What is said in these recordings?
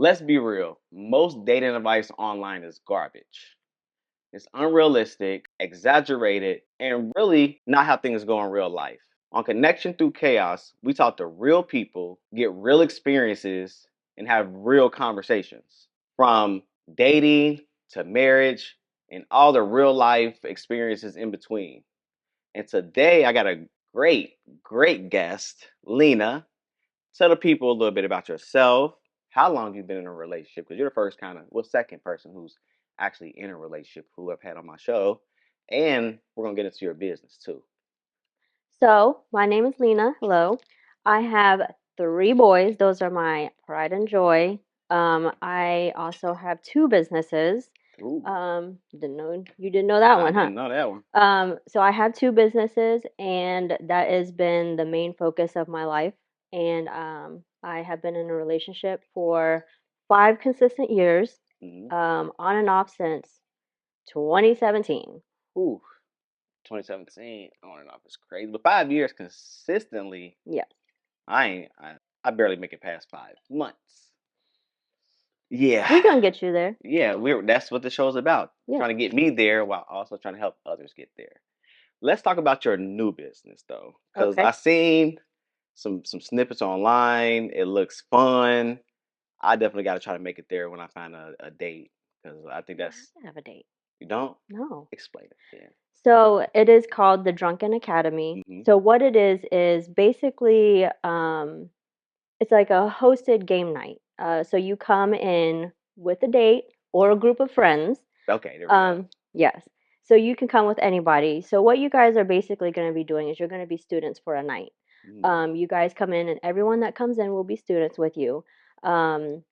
let's be real. Most dating advice online is garbage. It's unrealistic, exaggerated, and really not how things go in real life. On Connection Through Chaos, we talk to real people, get real experiences, and have real conversations. From dating to marriage and all the real life experiences in between. And today I got a great guest, Lina. Tell the people a little bit about yourself, how long you've been in a relationship, because you're the first second person who's actually in a relationship who I've had on my show. And we're going to get into your business too. So, my name is Lina. Hello. I have three boys. Those are my pride and joy. I also have two businesses. Ooh, Didn't know you didn't know that I one, huh? didn't know that one. So I have two businesses, and that has been the main focus of my life. And I have been in a relationship for 5 consistent years, Hmm. on and off since 2017. Ooh, 2017 on and off is crazy. But 5 years consistently, Yeah, I ain't, I barely make it past 5 months. Yeah. we're gonna get you there. Yeah, that's what the show's about. Yeah. Trying to get me there while also trying to help others get there. Let's talk about your new business though, because I Okay. seen some snippets online. It looks fun. I definitely got to try to make it there when I find a date because I think You don't have that's to have a date. you don't No. explain it then. So it is called the Drunken Academy. Hmm. So what it is basically it's like a hosted game night. So you come in with a date or a group of friends. Okay, there we go. Yes. So you can come with anybody. So what you guys are basically going to be doing is you're going to be students for a night. Mm. You guys come in, and everyone that comes in will be students with you. Um,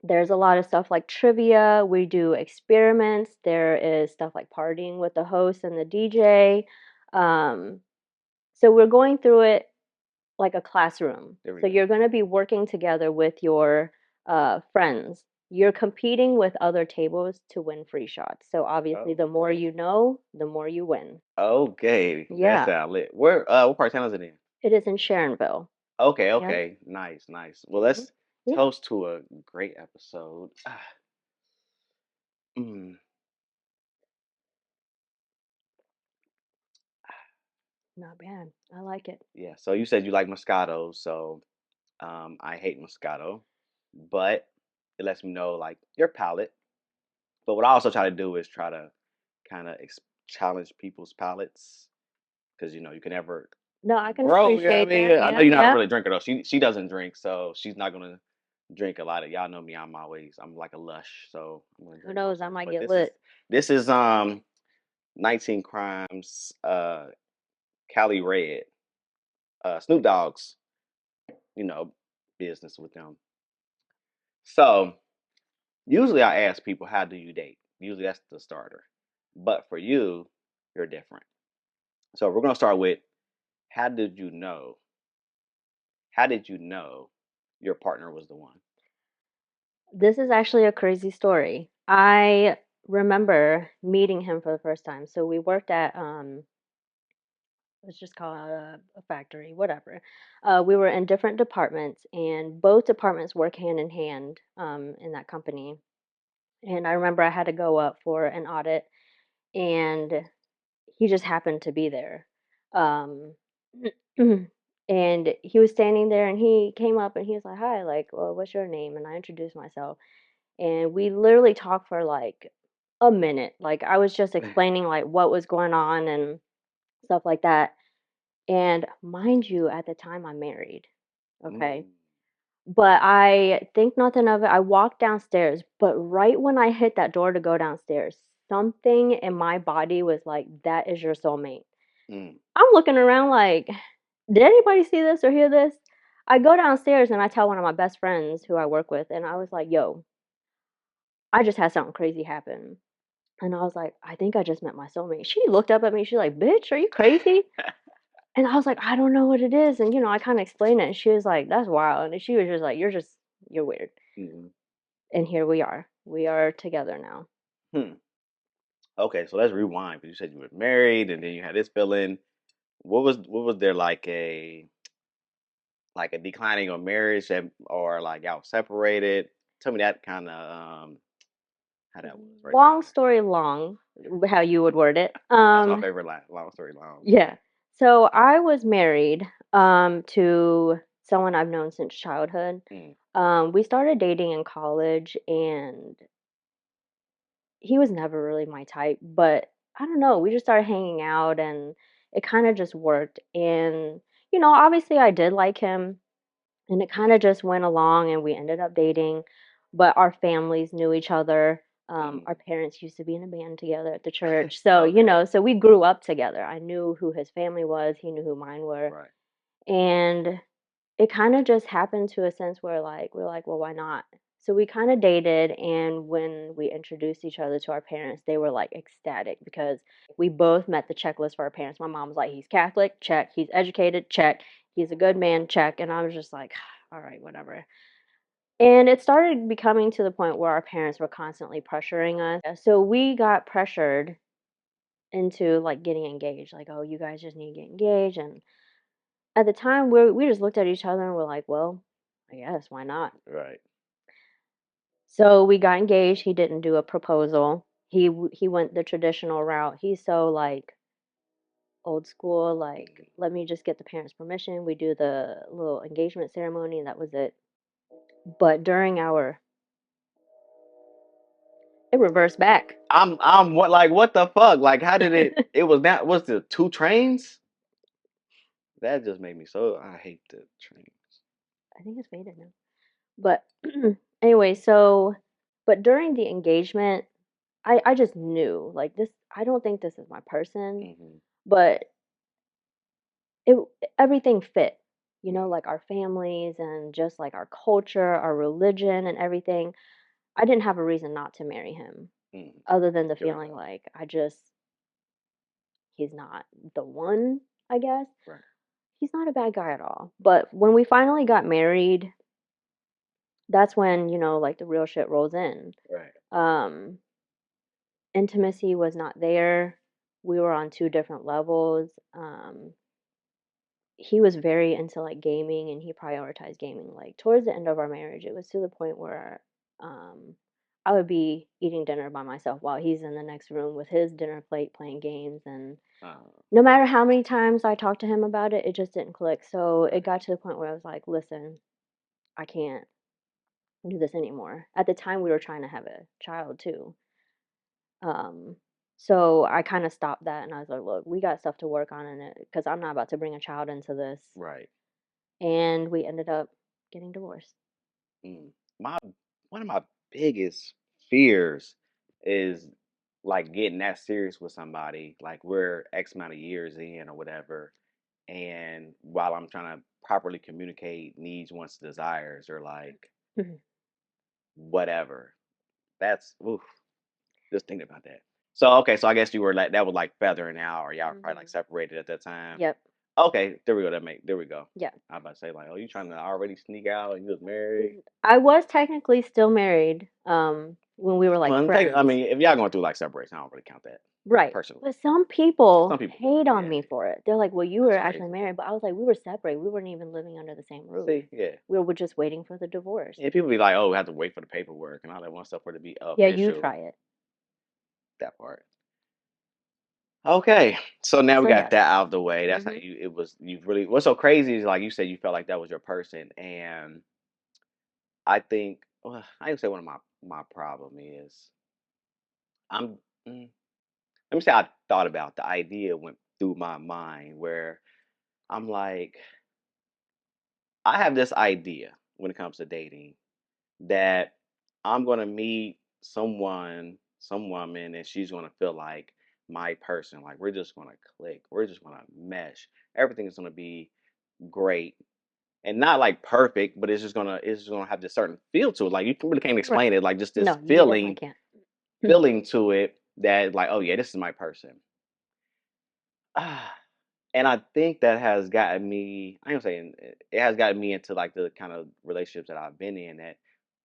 there's a lot of stuff like trivia. We do experiments. There is stuff like partying with the host and the DJ. Um, so we're going through it like a classroom. There we So go. you're going to be working together with your friends. You're competing with other tables to win free shots. So obviously, the more Okay. you know, the more you win. Okay, that Yeah, sounds lit. What part of town is it in? it is in Sharonville. Okay, Yep. okay, nice, nice. Well, Mhm. let's Yeah, toast to a great episode. Mm, not bad. I like it. yeah. So you said you like Moscato, so I hate Moscato, but it lets me know like your palate. But what I also try to do is try to kind of challenge people's palates because you can never No, I can grow. You know what I appreciate mean? that. I know Yeah, you're not a yeah. really drinker though. She doesn't drink, so she's not gonna drink a lot of. Y'all know me. I'm like a lush, so I'm gonna Who drink knows? most I of it. might But get this is lit. this is 19 Crimes, Cali Red, Snoop Dogg's, you know, business with them. So usually I ask people, how do you date? Usually that's the starter. But for you, you're different. So we're gonna start with how did you know? How did you know your partner was the one? This is actually a crazy story. I remember meeting him for the first time. So we worked at let's just call it a factory, whatever. We were in different departments, and both departments work hand in hand in that company. And I remember I had to go up for an audit, and he just happened to be there. Um, and he was standing there, and he came up and he was like, "Hi, like, well, what's your name?" And I introduced myself, and we literally talked for like a minute. Like I was just explaining like what was going on and stuff like that. And mind you, at the time I'm married. Okay. Mm, But I think nothing of it. I walked downstairs, but right when I hit that door to go downstairs, something in my body was like, that is your soulmate. mm, I'm looking around like, did anybody see this or hear this? I go downstairs and I tell one of my best friends who I work with, and I was like, yo, I just had something crazy happen. And I was like, I think I just met my soulmate. She looked up at me. She's like, bitch, are you crazy? And I was like, I don't know what it is. And, I kind of explained it. And she was like, that's wild. And she was just like, you're weird. mm, And here we are. We are together now. hmm. Okay, so let's rewind. Because you said you were married, and then you had this feeling. What was there like a declining of marriage, or like y'all separated? tell me that kind of how that was right Long there. story long, how you would word it. That's my favorite line. Long story long. Yeah. So I was married to someone I've known since childhood. Mm, We started dating in college, and he was never really my type, but I don't know, we just started hanging out, and it kind of just worked. And obviously I did like him, and it kind of just went along, and we ended up dating, but our families knew each other. Our mm. parents used to be in a band together at the church. So, Okay. so we grew up together. I knew who his family was, he knew who mine were. Right. And it kind of just happened to a sense where we're like, well, why not? So we kind of dated, and when we introduced each other to our parents, they were like ecstatic because we both met the checklist for our parents. My mom was like, he's Catholic, check. He's educated, check. He's a good man, check. And I was just like, all right, whatever. And it started becoming to the point where our parents were constantly pressuring us. So we got pressured into like getting engaged. Like, oh, you guys just need to get engaged. And at the time, we just looked at each other and we're like, well, I guess why not? Right. So we got engaged. He didn't do a proposal. He went the traditional route. He's so like old school. Like, Mm. let me just get the parents' permission. We do the little engagement ceremony, and that was it. But during our, it reversed back. I'm what like what the fuck? Like how did it? It was not. Was the two trains? That just made me so. I hate the train. I think it's faded now. But anyway, so but during the engagement, I just knew like this. I don't think this is my person, Hmm. but it everything fit. Mm, Like our families and just like our culture, our religion and everything. I didn't have a reason not to marry him mm. other than the Feel feeling enough. like he's not the one, I guess. Right. He's not a bad guy at all. But when we finally got married, that's when, like the real shit rolls in. Right. Um Intimacy was not there. We were on two different levels. He was very into like gaming, and he prioritized gaming. Like towards the end of our marriage, it was to the point where I would be eating dinner by myself while he's in the next room with his dinner plate playing games. And no matter how many times I talked to him about it, it just didn't click. So it Right. got to the point where I was like, listen, I can't do this anymore. At the time, we were trying to have a child too. Um, so I kind of stopped that, and I was like, look, we got stuff to work on in it because I'm not about to bring a child into this. Right. And we ended up getting divorced. Mm. My one of my biggest fears is like getting that serious with somebody. Like we're X amount of years in or whatever, and while I'm trying to properly communicate needs, wants, desires, or like Mhm. whatever. That's oof. Just thinking about that. So okay, so I guess you were like that was like feathering out, or y'all were probably like Mhm. separated at that time. Yep. Okay, there we go. There we go. Yeah. I was about to say like, oh, you trying to already sneak out and you was married? I was technically still married when we were like Well, I friends. mean, if y'all going through like separation, I don't really count that Right. personally. But some people Some people do. hate on Yeah, me for it. They're like, well, you that's were actually crazy. married. But I was like, we were separated. We weren't even living under the same roof. See, yeah. We were just waiting for the divorce. And people be like, oh, we have to wait for the paperwork and all that one stuff for it to be Yeah, you official. try it. That part. Okay, so now we So, got yes. that out of the way. That's how Hmm. you. It was you really. What's so crazy is like you said you felt like that was your person, and I think well, I would say one of my problem is I'm. mm, Let me say I thought about the idea went through my mind where I'm like I have this idea when it comes to dating that I'm gonna meet someone, some woman, and she's gonna feel like my person. Like we're just gonna click. We're just gonna mesh. Everything is gonna be great. And not like perfect, but it's just gonna have this certain feel to it. Like you really can't Right. explain it. Like just this No, you definitely feeling, can't. feeling to it that like, oh yeah, this is my person. And I think that has gotten me. I am saying it has gotten me into like the kind of relationships that I've been in that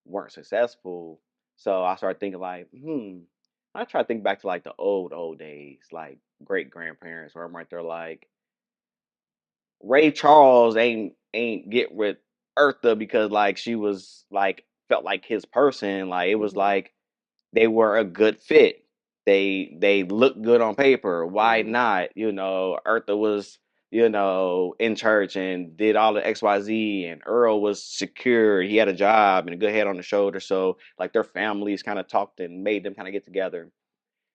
weren't successful. So I started thinking like, I try to think back to like the old days, like great grandparents, where I'm right there like Ray Charles ain't get with Eartha because like she was like felt like his person. Like it was Mhm. like they were a good fit. They looked good on paper. Why Mhm. not? Eartha was, in church and did all the XYZ, and Earl was secure. He had a job and a good head on the shoulder. So like their families kind of talked and made them kind of get together.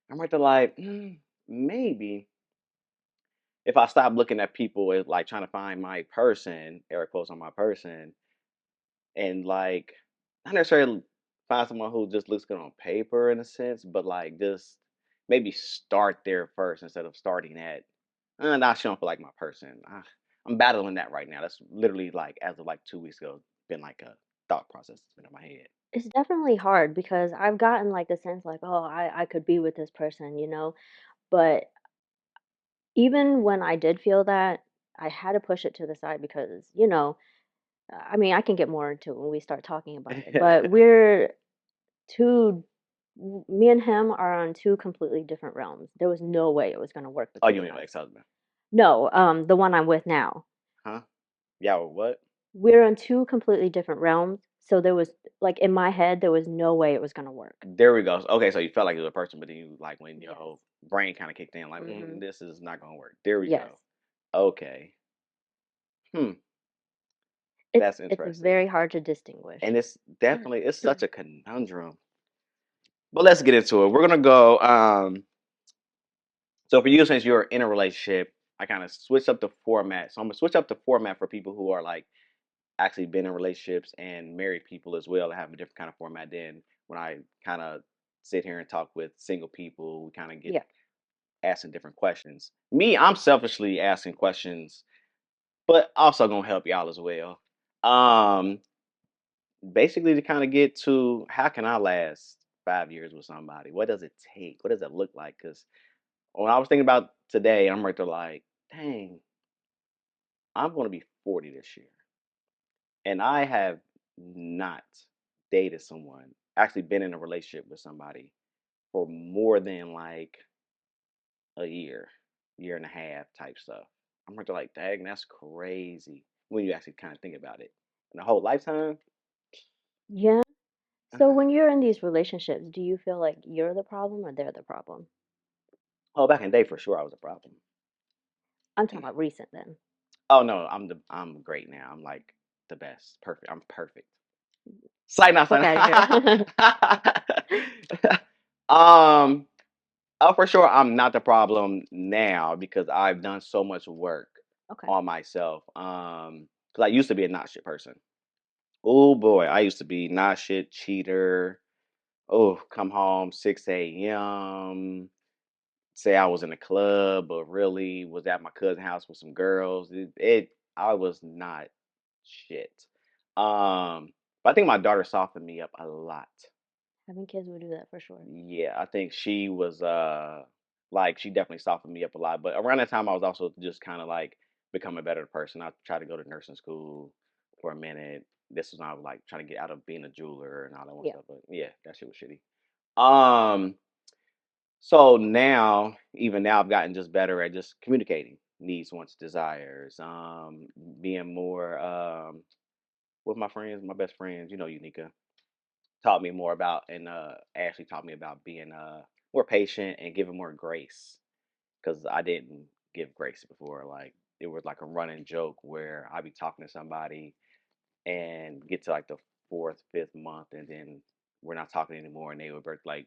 I'm right there like, maybe if I stop looking at people as like trying to find my person, air quotes on my person, and like not necessarily find someone who just looks good on paper in a sense, but like just maybe start there first instead of starting at nah, she don't feel like my person. I'm battling that right now. That's literally like as of like 2 weeks ago, been like a thought process that's been in my head. It's definitely hard because I've gotten like the sense like, oh, I could be with this person, but even when I did feel that, I had to push it to the side because, I mean, I can get more into it when we start talking about it, but we're two, me and him are on two completely different realms. There was no way it was going to work Oh, you between mean your us. ex-husband? No, the one I'm with now. Huh? Yeah, what? We're on two completely different realms. So there was, like, in my head, there was no way it was going to work. There we go. Okay, so you felt like it was a person, but then you like when your Yes. whole brain kind of kicked in, like, Hmm. this is not gonna work. There we Yes. go. Okay. Hmm. That's It's interesting. very hard to distinguish. And it's such a conundrum. But let's get into it. We're gonna go. So for you, since you're in a relationship, I kind of switched up the format. So I'm gonna switch up the format for people who are like actually been in relationships and married people as well. I have a different kind of format than when I kind of sit here and talk with single people. We kind of get Yeah. asking different questions. Me, I'm selfishly asking questions, but also gonna help y'all as well. Um, Basically to kind of get to how can I last 5 years with somebody? What does it take? What does it look like? Because when I was thinking about today, I'm right there like, dang, I'm gonna be 40 this year, and I have not dated someone, actually been in a relationship with somebody for more than like a year and a half type stuff. I'm right there like, dang, that's crazy when you actually kind of think about it. In a whole lifetime, Yeah. So uh, when you're in these relationships, do you feel like you're the problem or they're the problem? oh, back in the day for sure, I was a problem. I'm talking about recent then. Oh no, I'm great now. I'm like the best. Perfect. I'm perfect. Sign out, Fuck sign out of out. here. um oh for sure I'm not the problem now because I've done so much work Okay. on myself. Because I used to be a not shit person. Oh boy, I used to be not shit cheater. Oh, come home 6 a.m. Say I was in a club, but really was at my cousin's house with some girls. I was not shit. But I think my daughter softened me up a lot. Having kids would do that for sure. Yeah, I think she was like she definitely softened me up a lot. But around that time I was also just kind of like becoming a better person. I tried to go to nursing school for a minute. This was when I was like trying to get out of being a jeweler and all that one Yeah. stuff. But yeah, that shit was shitty. Um So now, even now, I've gotten just better at just communicating needs, wants, desires. Being more with my friends, my best friends. Unica taught me more about, and Ashley taught me about being more patient and giving more grace because I didn't give grace before. Like it was like a running joke where I'd be talking to somebody and get to like the fourth, fifth month, and then we're not talking anymore, and they would be like,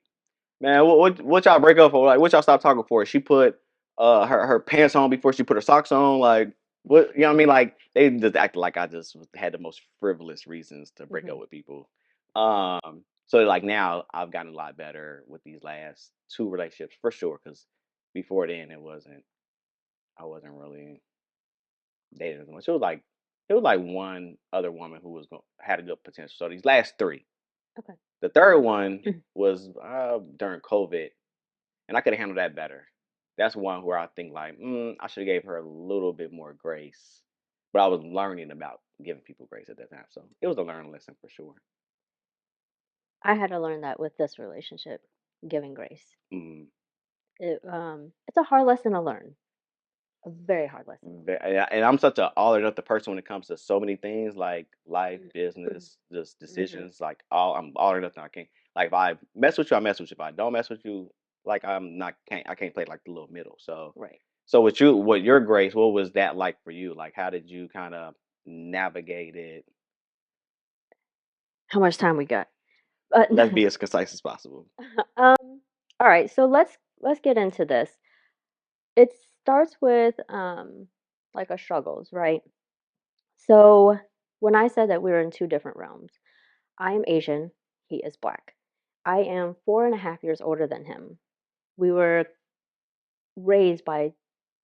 man, what y'all break up for? Like, what y'all stop talking for? She put her pants on before she put her socks on. Like, what you know what I mean? Like, they just acted like I just had the most frivolous reasons to break up Hmm. with people. So like now I've gotten a lot better with these last two relationships for sure. Because before then I wasn't really dating as much. It was like one other woman who had a good potential. So these last three, Okay. the third one was during COVID and I could have handled that better. That's one where I think like, I should have gave her a little bit more grace. But I was learning about giving people grace at that time, so it was a learning lesson for sure. I had to learn that with this relationship, giving grace. Mm. It's a hard lesson to learn. A very hard lesson. And I'm such a all or nothing person when it comes to so many things like life, Mm-hmm. business, just Mm-hmm. decisions. Like I'm all or nothing. I can't like if I mess with you, I mess with you. If I don't mess with you, like I can't play like the little middle. So Right. with your grace, what was that like for you? Like how did you kind of navigate it? How much time we got? Uh, Let's be as concise as possible. um. All right. So let's get into this. It starts with like a struggles, right? So when I said that we were in two different realms, I am Asian, he is black. I am 4.5 years older than him. We were raised by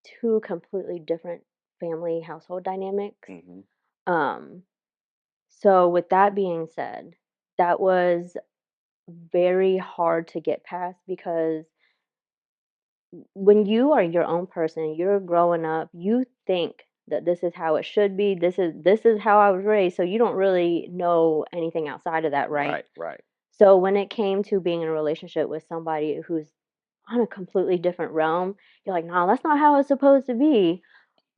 two completely different family household dynamics. Hmm. Um, so with that being said, that was very hard to get past because when you are your own person, you're growing up, you think that this is how it should be. This is how I was raised. So you don't really know anything outside of that, right? Right, right. So when it came to being in a relationship with somebody who's on a completely different realm, you're like, no, that's not how it's supposed to be.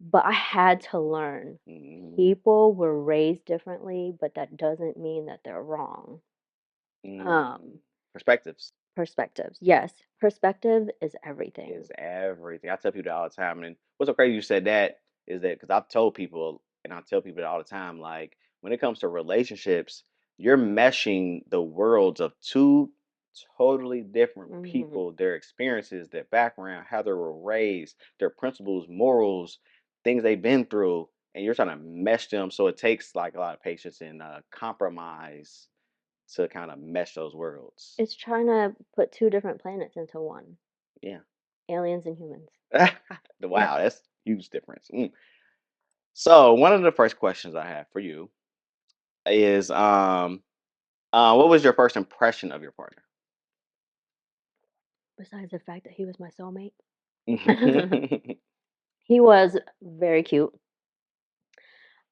But I had to learn. Hmm. People were raised differently, but that doesn't mean that they're wrong. Mm. Um, Perspectives Perspectives. Yes, perspective is everything. is everything. I tell people that all the time. And what's so crazy you said that is that because I've told people and I tell people that all the time, like when it comes to relationships, you're meshing the worlds of two totally different Hmm. people, their experiences, their background, how they were raised, their principles, morals, things they've been through, and you're trying to mesh them. So it takes like a lot of patience and compromise to kind of mesh those worlds. It's trying to put two different planets into one, Yeah. aliens and humans. Wow, that's huge difference. Mm. So one of the first questions I have for you is, what was your first impression of your partner? Besides the fact that he was my soulmate, Mm. he was very cute.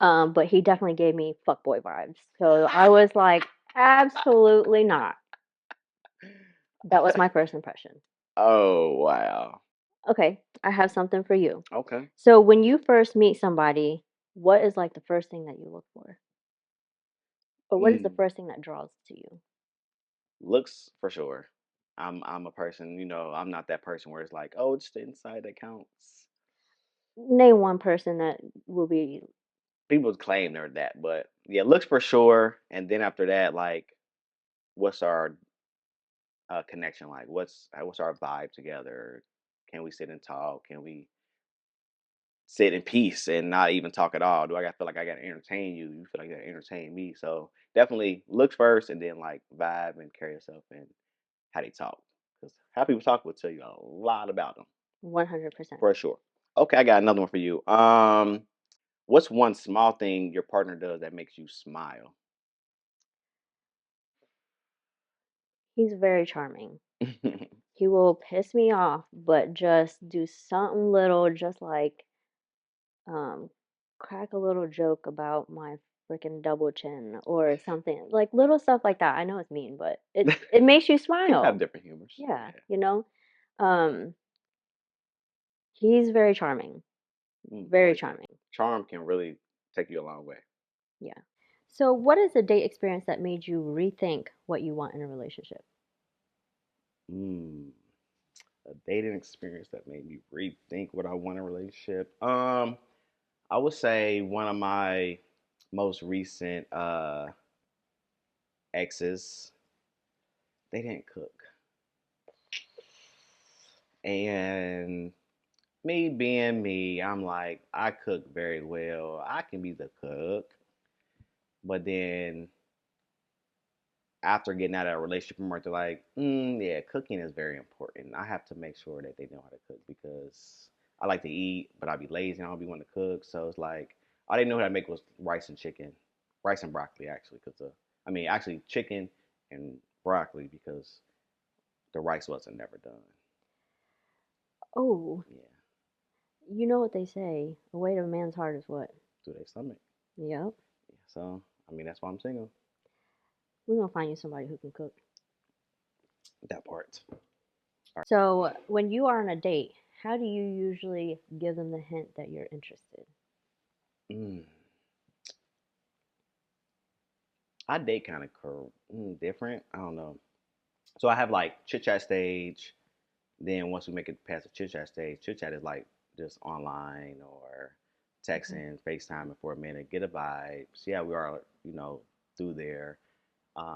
But he definitely gave me fuckboy vibes. So I was like, absolutely not. That was my first impression. Oh wow. Okay, I have something for you. Okay. So when you first meet somebody, what is like the first thing that you look for? Or what is the Mm. first thing that draws to you? Looks for sure. I'm a person, I'm not that person where it's like, oh, it's the inside that counts. Name one person that will be People claim they're that, but yeah, looks for sure. And then after that, like, what's our connection like? What's our vibe together? Can we sit and talk? Can we sit in peace and not even talk at all? Do I got feel like I got to entertain you? You feel like you got to entertain me? So definitely looks first, and then like vibe and carry yourself and how they talk. Because how people talk will tell you a lot about them 100%. for sure. Okay, I got another one for you. What's one small thing your partner does that makes you smile? He's very charming. He will piss me off, but just do something little, just like um, crack a little joke about my freaking double chin or something like little stuff like that. I know it's mean, but it makes you People have smile. different humors. Yeah, Yeah. um, he's very charming, I very like that. charming. Charm can really take you a long way. Yeah. So, what is a date experience that made you rethink what you want in a relationship? Mm. A dating experience that made me rethink what I want in a relationship. I would say one of my most recent exes, they didn't cook. And me being me, I'm like, I cook very well. I can be the cook. But then after getting out of a relationship from work, they're like, yeah, cooking is very important. I have to make sure that they know how to cook because I like to eat, but I be lazy and I don't be wanting to cook. So it's like all they knew how to make was rice and chicken, rice and broccoli actually, because actually chicken and broccoli because the rice wasn't never done. Oh, Yeah, you know what they say: the weight of a man's heart is what? through their stomach. Yep. Yeah, so that's why I'm single. We're gonna find you somebody who can cook. That part. So, when you are on a date, how do you usually give them the hint that you're interested? Mm. I date kind of different. I don't know. So I have like chit chat stage. Then once we make it past the chit chat stage, chit chat is like just online or Okay. texting, FaceTiming for a minute, get a vibe, see how we are, through there,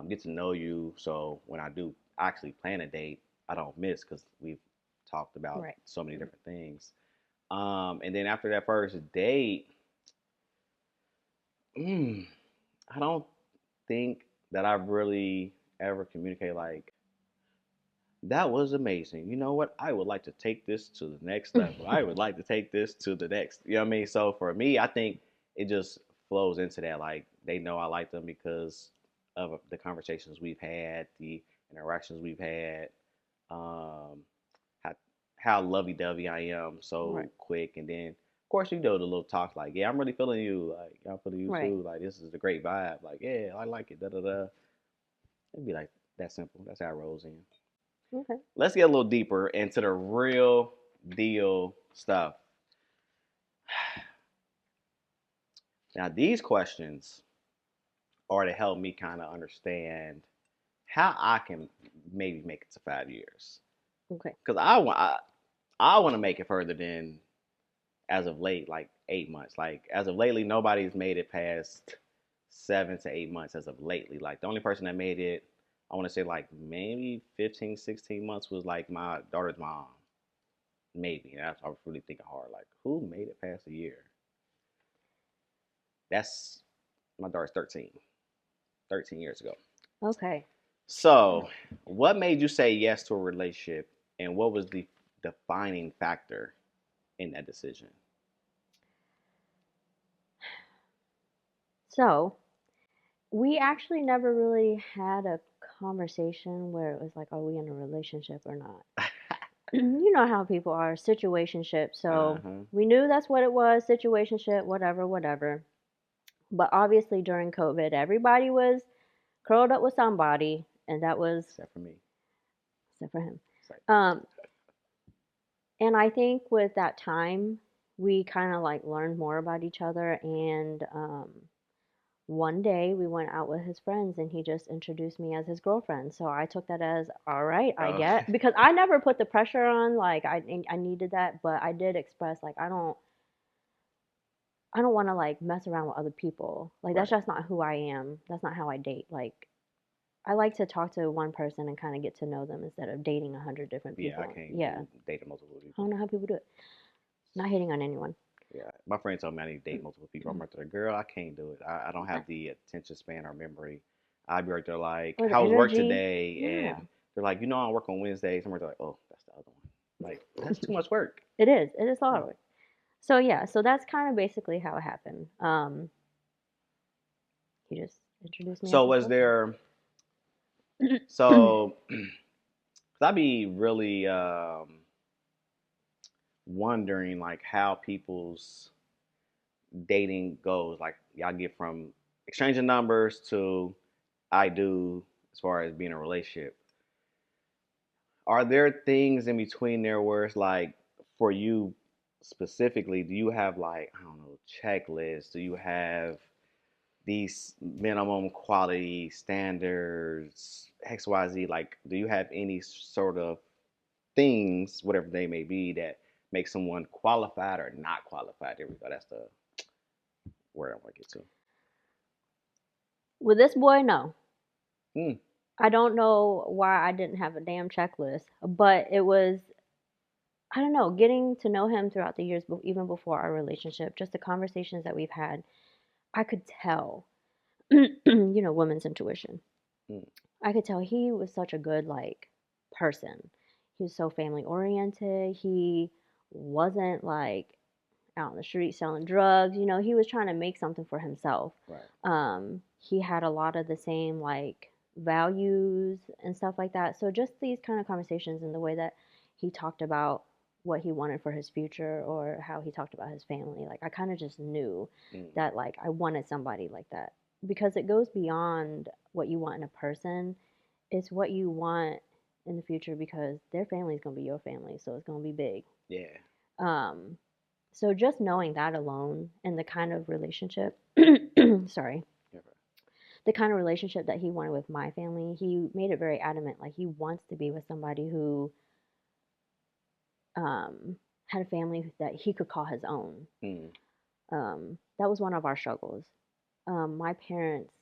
get to know you. So when I do actually plan a date, I don't miss because we've talked about Right. so many different things. And then after that first date, mm, I don't think that I've really ever communicated like, that was amazing. You know what? I would like to take this to the next level. I would like to take this to the next. You know what I mean? So for me, I think it just flows into that. Like they know I like them because of the conversations we've had, the interactions we've had, um, how, how lovey dovey I am, Right. so quick. And then, of course, you know the little talk like, yeah, I'm really feeling you. Like, I'm feeling you Right. too. Like, this is a great vibe. Like, yeah, I like it. Da da da. It'd be like that simple. That's how it rolls in. Okay. Let's get a little deeper into the real deal stuff. Now, these questions are to help me kind of understand how I can maybe make it to 5 years. Okay. Because I want to make it further than as of late, like 8 months. Like as of lately, nobody's made it past 7 to 8 months as of lately. Like the only person that made it, I want to say like maybe 15, 16 months was like my daughter's mom. Maybe. I was really thinking hard. Like who made it past a year? That's my daughter's 13 years ago. Okay. So, what made you say yes to a relationship, and what was the defining factor in that decision? So we actually never really had a conversation where it was like, are we in a relationship or not? You know how people are, situationship. Uh So huh. we knew that's what it was, situationship, whatever, whatever. But obviously during COVID, everybody was curled up with somebody, and that was Except for me. except for him. It's like, Um, and I think with that time, we kind of like learned more about each other. And one day we went out with his friends, and he just introduced me as his girlfriend. So I took that as all right, I oh, get, because I never put the pressure on like I needed that, but I did express like I don't want to like mess around with other people. Like that's right. just not who I am. That's not how I date. Like I like to talk to one person and kind of get to know them instead of dating 100 different Yeah, I people. can't Yeah, do dating multiple I people. don't know how people do it. Not hating on anyone. Yeah, my friend told me I need to date multiple people. I'm right there, girl. I can't do it. I don't have the attention span or memory. I'd be right there like, Or the how's work energy. today? Yeah, And they're like, I work on Wednesdays. I'm right there like, oh, that's the other one. Like, that's too much work. it is. It is a lot Yeah. of work. So yeah, so that's kind of basically how it happened. He just introduced me as So his was girlfriend. there? So, cause I'd be really wondering like how people's dating goes. Like y'all get from exchanging numbers to I do as far as being in a relationship. Are there things in between there where it's like for you specifically, do you have like, I don't know, checklists? Do you have these minimum quality standards, XYZ? Like, do you have any sort of things, whatever they may be, that make someone qualified or not qualified? There we go. That's the word I want to get to. With this boy, no. Hmm. I don't know why I didn't have a damn checklist, but it was, I don't know, getting to know him throughout the years, even before our relationship, just the conversations that we've had, I could tell, women's intuition. Hmm. I could tell he was such a good like person. He was so family oriented. He wasn't like out on the street selling drugs. He was trying to make something for himself. Right. He had a lot of the same like values and stuff like that. So just these kind of conversations and the way that he talked about what he wanted for his future or how he talked about his family, like I kind of just knew Hmm. that like I wanted somebody like that because it goes beyond what you want in a person. It's what you want in the future because their family is going to be your family, so it's going to be big. Yeah. Um, so just knowing that alone and the kind of relationship, sorry, Yeah. the kind of relationship that he wanted with my family, he made it very adamant. Like he wants to be with somebody who had a family that he could call his own. Mm. That was one of our struggles. My parents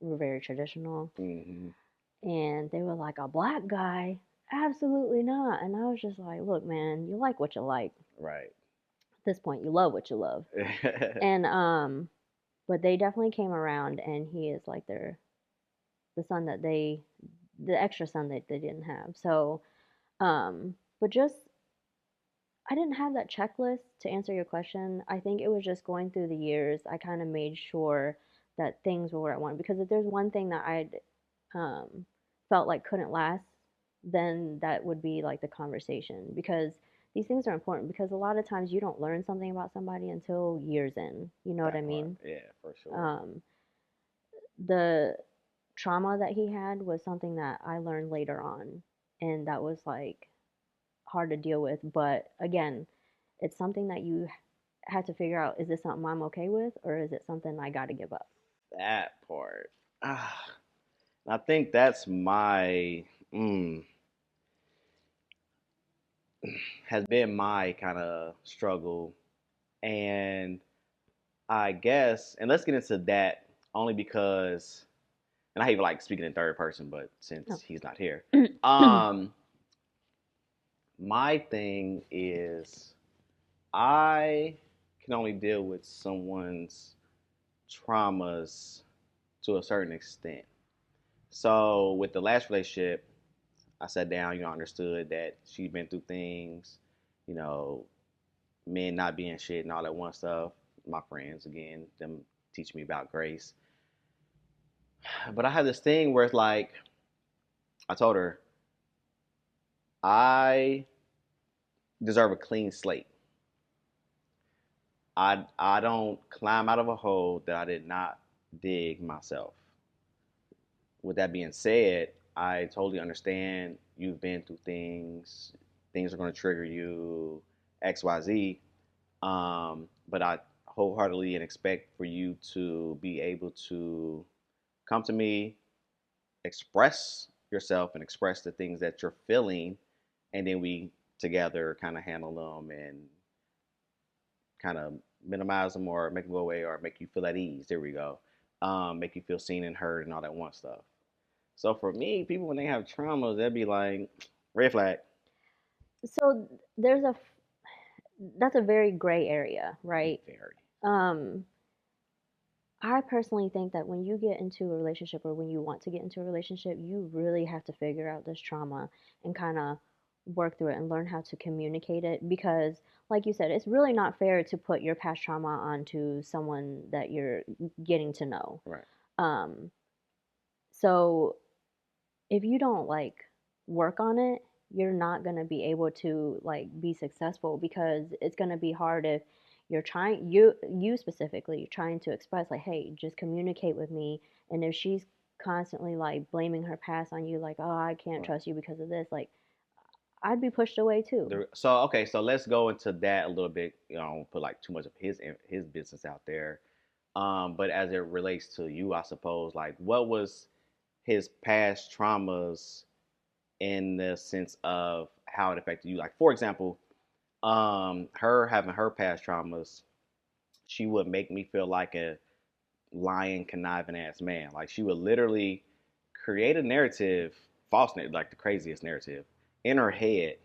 were very traditional, Mm-hmm. and they were like, a black guy? Absolutely not. And I was just like, look, man, you like what you like. Right. At this point, you love what you love. And but they definitely came around, and he is like the son that the extra son that they didn't have. So, but just I didn't have that checklist to answer your question. I think it was just going through the years. I kind of made sure that things were where I wanted, because if there's one thing that I'd felt like couldn't last, then that would be like the conversation, because these things are important, because a lot of times you don't learn something about somebody until years in. You know what I That part. mean? Yeah, for sure. Um, the trauma that he had was something that I learned later on, and that was like hard to deal with. But again, it's something that you have to figure out, is this something I'm okay with, or is it something I got to give up? That part. I think that's my has been my kind of struggle, and I guess, and let's get into that only because, and I hate like speaking in third person, but since he's not here, Oh. um, my thing is I can only deal with someone's traumas to a certain extent. So with the last relationship, I sat down, understood that she'd been through things, you know, men not being shit and all that one stuff. My friends, again, them teach me about grace. But I have this thing where it's like, I told her, I deserve a clean slate. I don't climb out of a hole that I did not dig myself. With that being said, I totally understand you've been through things. Things are going to trigger you, X, Y, Z. But I wholeheartedly and expect for you to be able to come to me, express yourself, and express the things that you're feeling, and then we together kind of handle them and kind of minimize them or make them go away or make you feel at ease. There we go. Make you feel seen and heard and all that one stuff. So for me, people when they have traumas, they'd be like, red flag. So there's that's a very gray area, right? Very. Um, I personally think that when you get into a relationship, or when you want to get into a relationship, you really have to figure out this trauma and kind of work through it and learn how to communicate it, because like you said, it's really not fair to put your past trauma onto someone that you're getting to know. Right. Um, so if you don't like work on it, you're not going to be able to like be successful, because it's going to be hard if you're trying, you specifically trying to express like, hey, just communicate with me. And if she's constantly like blaming her past on you, like, oh, I can't Right. trust you because of this, like, I'd be pushed away too. So okay, so let's go into that a little bit. I don't put like too much of his business out there. But as it relates to you, I suppose, like what was his past traumas in the sense of how it affected you? Like for example, her having her past traumas, she would make me feel like a lying, conniving ass man. Like she would literally create a narrative, false narrative, like the craziest narrative in her head.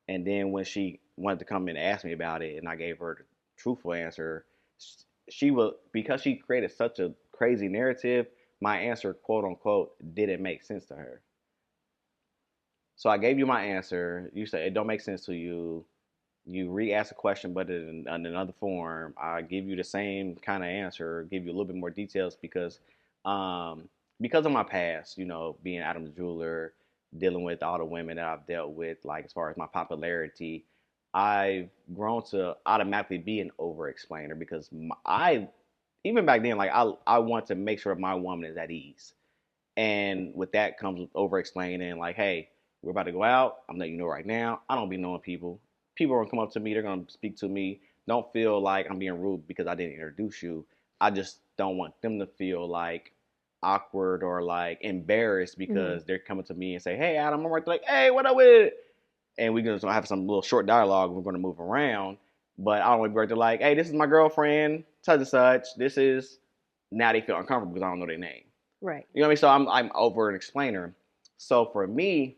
And then when she wanted to come in and ask me about it, and I gave her the truthful answer, she would, because she created such a crazy narrative, my answer, quote unquote, didn't make sense to her. So I gave you my answer. You said it don't make sense to you. You re-ask a question, but in another form. I give you the same kind of answer, give you a little bit more details um, because of my past. Being Adam's jeweler, dealing with all the women that I've dealt with, like as far as my popularity, I've grown to automatically be an over-explainer because I even back then, like I want to make sure my woman is at ease, And with that comes over explaining, like, hey, we're about to go out. I'm letting you know right now. I don't be knowing people. People are gonna come up to me. They're gonna speak to me. Don't feel like I'm being rude because I didn't introduce you. I just don't want them to feel like awkward or like embarrassed Hmm. because they're coming to me and say, "Hey, Adam," I'm right there like, "Hey, what up with it?" And we're gonna have some little short dialogue. We're gonna move around, but I don't want to be right there like, "Hey, this is my girlfriend, such and such. This is." Now they feel uncomfortable because I don't know their name. Right. You know what I mean? So I'm over an explainer. So for me,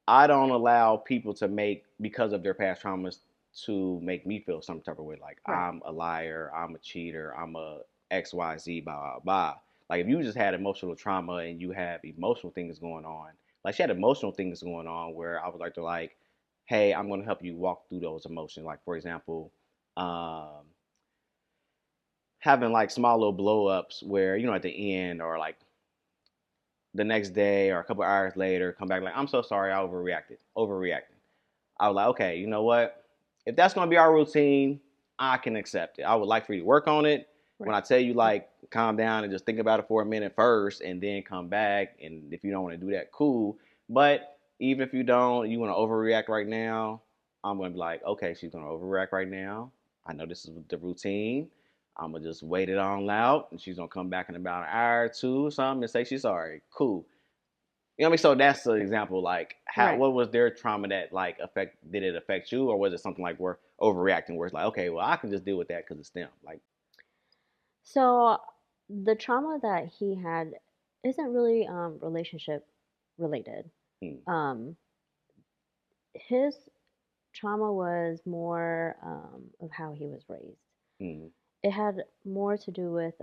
I don't allow people to make because of their past traumas to make me feel some type of way like Right. I'm a liar, I'm a cheater, I'm a XYZ, blah blah blah. Like if you just had emotional trauma and you have emotional things going on, like she had emotional things going on where I would like to like, hey, I'm gonna help you walk through those emotions. Like for example, um, having like small little blow ups where at the end or like the next day or a couple hours later come back like I'm so sorry I overreacted. I was like, okay, you know what? If that's gonna be our routine, I can accept it. I would like for you to work on it. When Right. I tell you like calm down and just think about it for a minute first and then come back. And if you don't want to do that, cool. But even if you don't, you want to overreact right now, I'm gonna be like, okay, she's gonna overreact right now. I know this is the routine. I'm gonna just wait it on out, and she's gonna come back in about an hour or two or something and say she's sorry. Cool. You know what I mean? So that's the example. Like, how Right. what was their trauma that like affect? Did it affect you, or was it something like we're overreacting, where it's like, okay, well, I can just deal with that because it's them. Like, So the trauma that he had isn't really relationship related. hmm, Um, his trauma was more of how he was raised. hmm, It had more to do with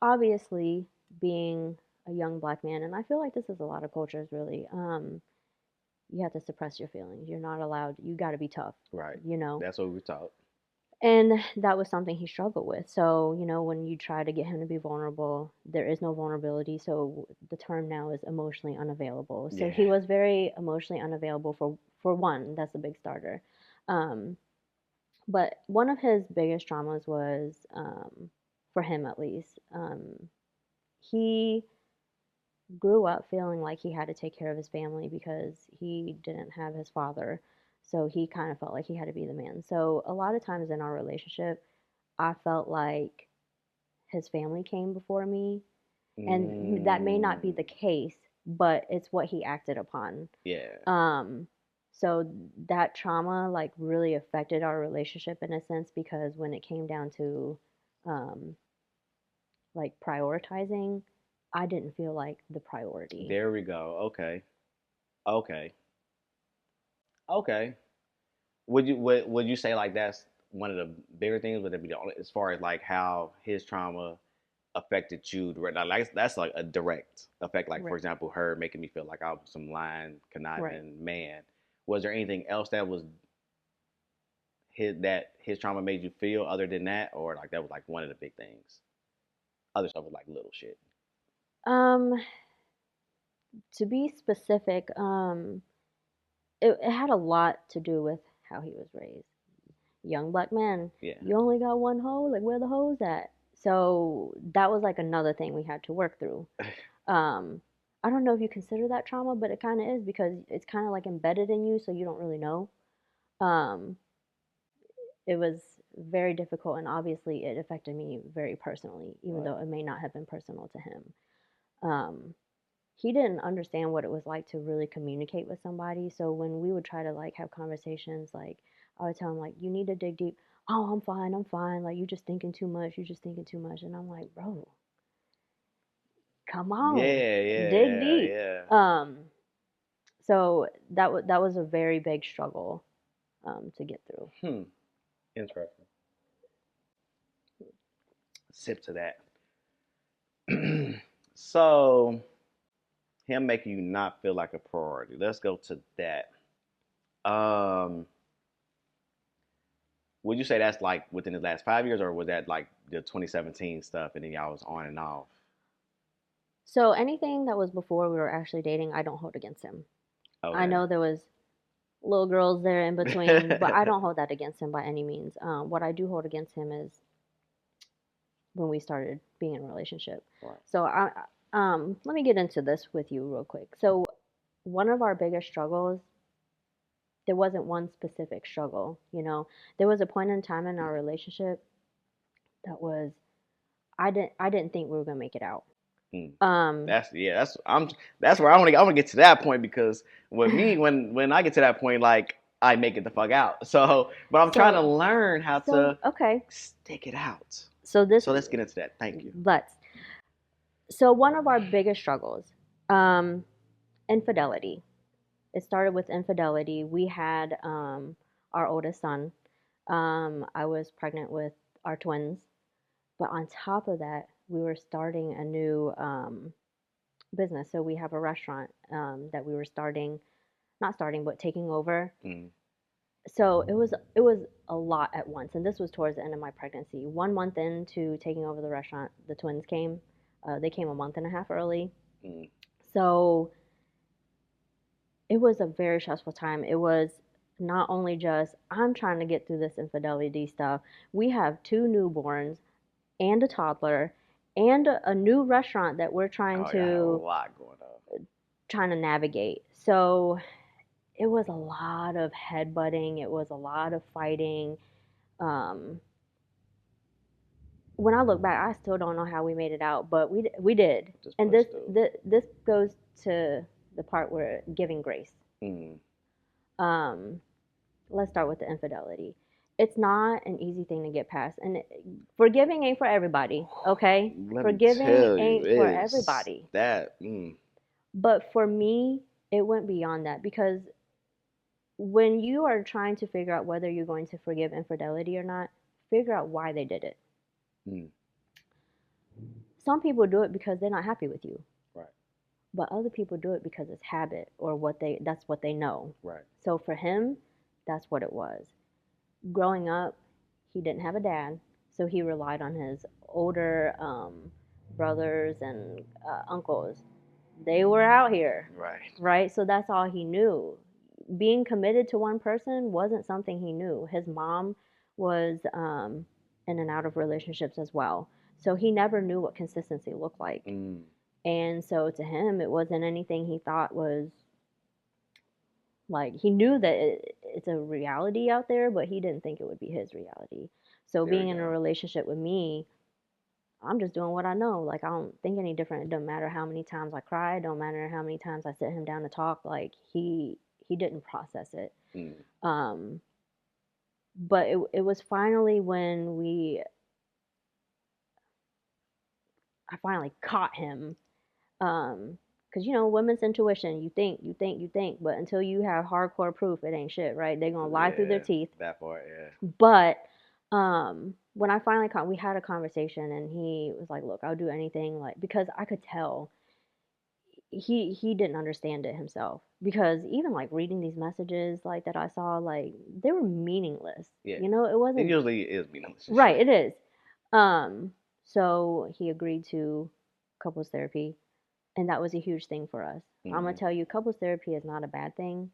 obviously being a young black man, and I feel like this is a lot of cultures really. You have to suppress your feelings. You're not allowed. You got to be tough, right? you know. That's what we taught. And that was something he struggled with. So, when you try to get him to be vulnerable, there is no vulnerability. So the term now is emotionally unavailable. So Yeah. he was very emotionally unavailable for one. That's a big starter. Um, but one of his biggest traumas was, for him at least, he grew up feeling like he had to take care of his family because he didn't have his father. So he kind of felt like he had to be the man. So a lot of times in our relationship, I felt like his family came before me, and that may not be Mm, the case, but it's what he acted upon. yeah. Um, so that trauma like really affected our relationship in a sense because when it came down to um, like prioritizing, I didn't feel like the priority. There we go. Okay. Okay. Okay. Would you say like that's one of the bigger things? Would it be the only, as far as like how his trauma affected you like that's like a direct effect, like for Right, example her making me feel like I was some lying right. conniving man. Was there anything else that was his trauma made you feel other than that, or like that was like one of the big things? Other stuff was like little shit. Um, to be specific, it had a lot to do with how he was raised. Young black man, Yeah. you only got one hoe, like where the hoes at? So that was like another thing we had to work through. Um, I don't know if you consider that trauma, but it kind of is because it's kind of like embedded in you, so you don't really know. Um, it was very difficult, and obviously it affected me very personally, even Right. though it may not have been personal to him. Um, he didn't understand what it was like to really communicate with somebody. So when we would try to like have conversations, like I would tell him like, you need to dig deep. Oh, I'm fine. I'm fine. Like you just thinking too much. You just thinking too much. And I'm like, bro, come on, Yeah, dig yeah, deep. yeah. So that was a very big struggle to get through. Hmm. Interesting. Sip to that. So him making you not feel like a priority. Let's go to that. Um, would you say that's like within the last 5 years, or was that like the 2017 stuff, and then y'all was on and off? So anything that was before we were actually dating, I don't hold against him. I Okay. know there was little girls there in between, but I don't hold that against him by any means. What I do hold against him is when we started being in a relationship. Right. So let me get into this with you real quick. So one of our biggest struggles, there wasn't one specific struggle, you know. There was a point in time in our relationship that was I didn't think we were gonna make it out. Mm. Um That's where I want to get to that point, because with me, when I get to that point, like, I make it the fuck out. So, but I'm trying to so learn how so to okay. stick it out. So this So let's get into that. Thank you. let's so one of our biggest struggles, um infidelity. It started with infidelity. We had our oldest son. I was pregnant with our twins. But on top of that, we were starting a new business. So we have a restaurant that we were not starting, but taking over. Mm. So it was a lot at once, and this was towards the end of my pregnancy. 1 month into taking over the restaurant, the twins came. They came a month and a half early. Mm. So it was a very stressful time. It was not only just I'm trying to get through this infidelity stuff. We have two newborns and a toddler and a new restaurant that we're Oh, I got a lot going on. trying to navigate. So it was a lot of headbutting. It was a lot of fighting. Um, when I look back, I still don't know how we made it out, but we did. Just And push through. this goes to the part where giving grace. Mm. Um, let's start with the infidelity. It's not an easy thing to get past, and forgiving ain't for everybody. Okay, Let me forgiving tell you, ain't for is everybody. that. Mm. But for me, it went beyond that because when you are trying to figure out whether you're going to forgive infidelity or not, figure out why they did it. Mm. Some people do it because they're not happy with you, Right. but other people do it because it's habit or that's what they know. Right. So for him, that's what it was. Growing up, he didn't have a dad, so he relied on his older brothers and uncles. They were out here, Right. right? So that's all he knew. Being committed to one person wasn't something he knew. His mom was in and out of relationships as well. So he never knew what consistency looked like. Mm. And so to him, it wasn't anything he thought was like, he knew that it's a reality out there, but he didn't think it would be his reality. So There being we in a go. relationship with me, I'm just doing what I know. Like, I don't think any different. It doesn't matter how many times I cry. It don't matter how many times I sit him down to talk. Like, he didn't process it. Mm. Um, but it was finally when I finally caught him. Because women's intuition, you think, but until you have hardcore proof, it ain't shit, right? They're gonna lie through their Yeah. teeth. That part. Yeah. But when I finally caught, we had a conversation, and he was like, "Look, I'll do anything," like, because I could tell he didn't understand it himself. Because even like reading these messages like that I saw, like, they were meaningless. Yeah. It It wasn't usually is meaningless. right. It is. Um, so he agreed to couples therapy, and that was a huge thing for us. I'm gonna Mm-hmm. tell you, couples therapy is not a bad thing.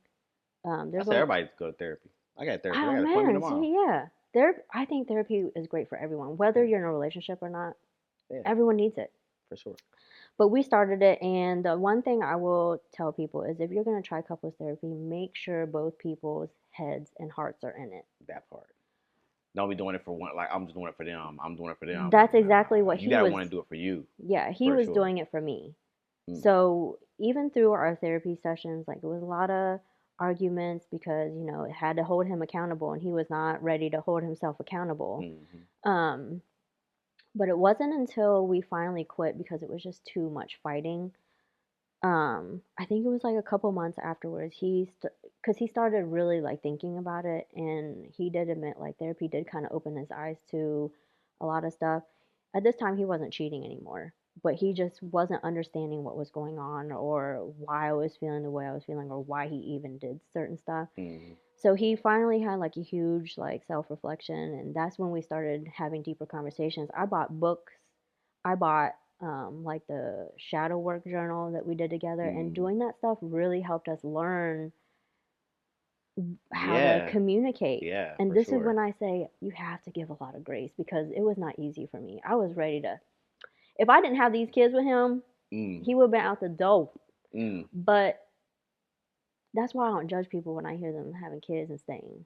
I There's say a everybody go to therapy. I got therapy. I Oh got an appointment man, tomorrow. see, yeah. I think therapy is great for everyone, whether Yeah. you're in a relationship or not. Yeah. Everyone needs it. For sure. But we started it, and the one thing I will tell people is if you're going to try couples therapy, make sure both people's heads and hearts are in it. That part. Don't be doing it for one. Like, I'm just doing it for them. I'm doing it for them. That's Nah. exactly what You he gotta was. want to do it for you. Yeah, he For was sure. doing it for me. Mm. So even through our therapy sessions, like, it was a lot of arguments because it had to hold him accountable, and he was not ready to hold himself accountable. Mm-hmm. Um, but it wasn't until we finally quit because it was just too much fighting. I think it was like a couple months afterwards. Because he started really like thinking about it, and he did admit like therapy did kind of open his eyes to a lot of stuff. At this time, he wasn't cheating anymore, but he just wasn't understanding what was going on or why I was feeling the way I was feeling or why he even did certain stuff. Mm-hmm. So he finally had like a huge like self-reflection, and that's when we started having deeper conversations. I bought books. I bought like the shadow work journal that we did together, and Mm-hmm. doing that stuff really helped us learn how to Yeah. communicate. Yeah. And For this is sure. when I say you have to give a lot of grace because it was not easy for me. I was ready to. If I didn't have these kids with him, Mm. he would have been out the door. Mm. But that's why I don't judge people when I hear them having kids and staying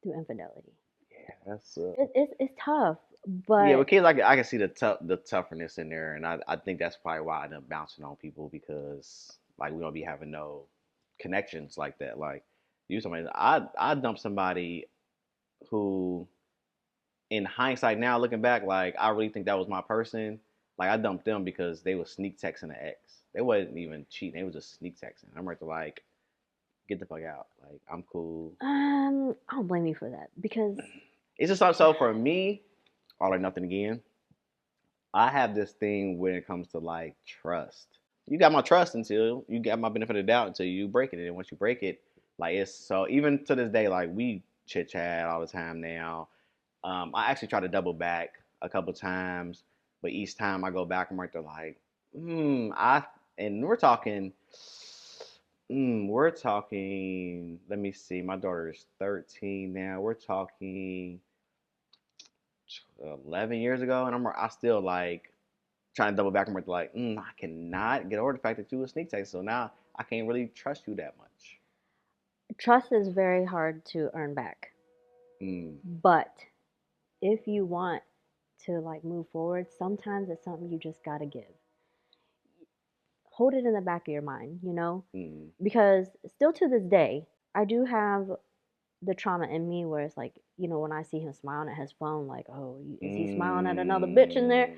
through infidelity. Yeah, that's It's tough, yeah. but With kids, I can see the toughness in there, and I think that's probably why I end up bouncing on people because like we don't be having no connections like that. Like you somebody, I dump somebody who, in hindsight now looking back, like I really think that was my person. Like I dumped them because they was sneak texting an ex. They wasn't even cheating. They was just sneak texting. I'm right to like get the fuck out. Like I'm cool. I don't blame you for that because It's just so for me, all or nothing again. I have this thing when it comes to like trust. You got my trust until you got my benefit of the doubt until you break it. And once you break it, like it's so even to this day, like we chit chat all the time now. I actually try to double back a couple times, but each time I go back, I'm right there like, and we're talking. Let me see, my daughter is 13 now. We're talking 11 years ago, and I still like trying to double back and like, I cannot get over the fact that you were sneak text. So now I can't really trust you that much. trust is very hard to earn back. Mm, But if you want to like move forward, sometimes it's something you just gotta give. Hold it in the back of your mind, you know? mm, Because still to this day, I do have the trauma in me where it's like, when I see him smiling at his phone, like, oh, is he smiling at another bitch in there? mm.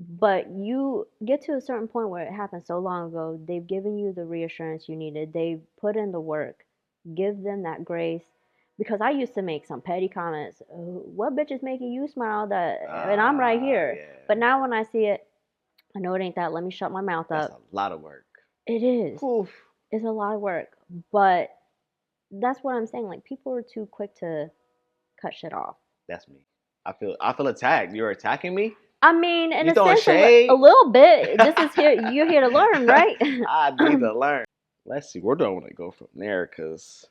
But you get to a certain point where it happened so long ago, they've given you the reassurance you needed, they've put in the work. Give them that grace. Because I used to make some petty comments. What bitch is making you smile? That and I'm right here. Yeah. But now when I see it, I know it ain't that. Let me shut my mouth That's up. a lot of work. It is. Oof. It's a lot of work. But that's what I'm saying. Like people are too quick to cut shit off. That's me. I feel attacked. You're attacking me? I mean, in You a throwing sense, a shade? little bit. This is here. You're here to learn, right? I need to learn. Let's see. Where do I want to go from there? Because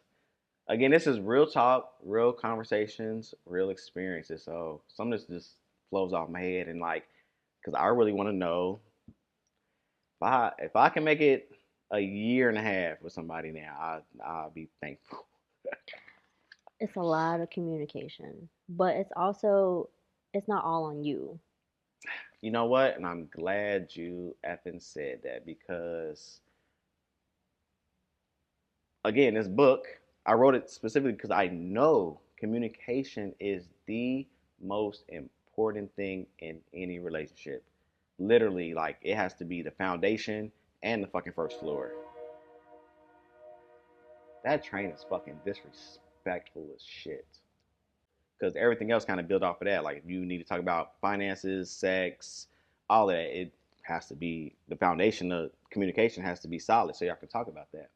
again, this is real talk, real conversations, real experiences. So some of this just flows off my head and like, because I really want to know if I can make it a year and a half with somebody now, I'll be thankful. It's a lot of communication, but it's not all on you. You know what? And I'm glad you effing said that because again, this book I wrote it specifically because I know communication is the most important thing in any relationship. Literally, like it has to be the foundation and the fucking first floor. That train is fucking disrespectful as shit. Because everything else kind of build off of that. Like if you need to talk about finances, sex, all of that, it has to be the foundation of communication has to be solid so y'all can talk about that.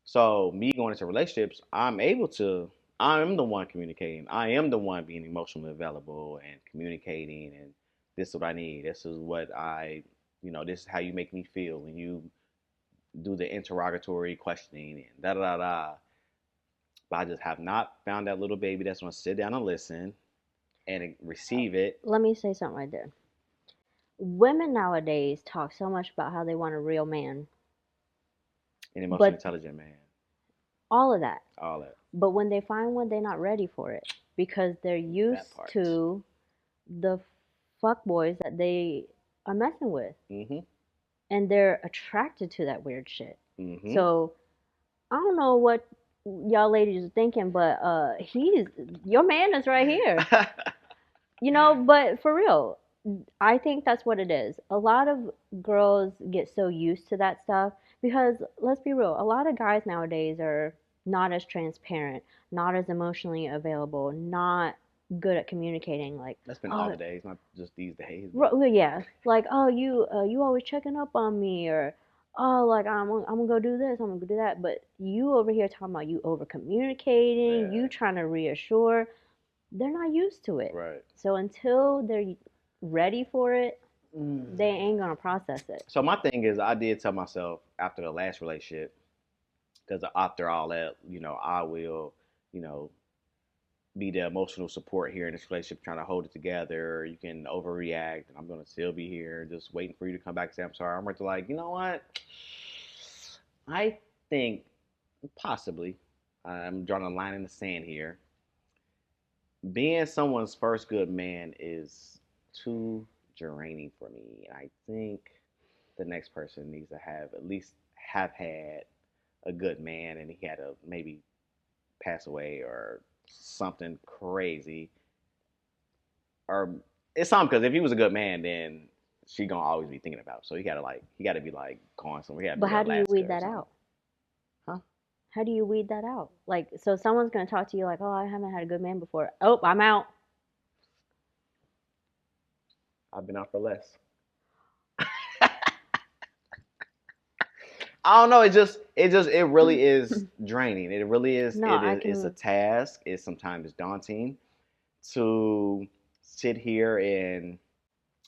So me going into relationships, I am the one communicating. I am the one being emotionally available and communicating and this is what I need. This is what this is how you make me feel when you do the interrogatory questioning and da da da da. But I just have not found that little baby that's gonna sit down and listen and receive it. Let me say something right there. Women nowadays talk so much about how they want a real man, An emotionally but intelligent man. all of that. All that. But when they find one, they're not ready for it because they're That used part. to the fuck boys that they are messing with, Mm-hmm. and they're attracted to that weird shit. Mm-hmm. So I don't know what y'all ladies are thinking, but he's your man is right here. But for real, I think that's what it is. A lot of girls get so used to that stuff because let's be real, a lot of guys nowadays are not as transparent, not as emotionally available, not good at communicating. Like, That's been all oh, the days, not just these days. But well, yeah, like, oh, you always checking up on me, or oh, like I'm gonna go do this, I'm gonna go do that. But you over here talking about you over communicating, yeah, you trying to reassure, they're not used to it. right. So until they're ready for it, Mm. they ain't gonna process it. So my thing is, I did tell myself after the last relationship, because after all that, I will, you know, be the emotional support here in this relationship, trying to hold it together. You can overreact, and I'm gonna still be here, just waiting for you to come back and say I'm sorry. I'm ready to like, you know what? I think possibly I'm drawing a line in the sand here. Being someone's first good man is too draining for me, and I think the next person needs to have at least have had a good man, and he had to maybe pass away or something crazy, or it's something because if he was a good man, then she gonna always be thinking about. Him. So he gotta be like going somewhere. He gotta But be how do you Alaska weed or that something. out? Huh? How do you weed that out? Like, so someone's gonna talk to you like, "Oh, I haven't had a good man before." Oh, I'm out. I've been out for less. I don't know. It really is draining. It really is. No, It I is. It's a can. task. It's sometimes daunting to sit here and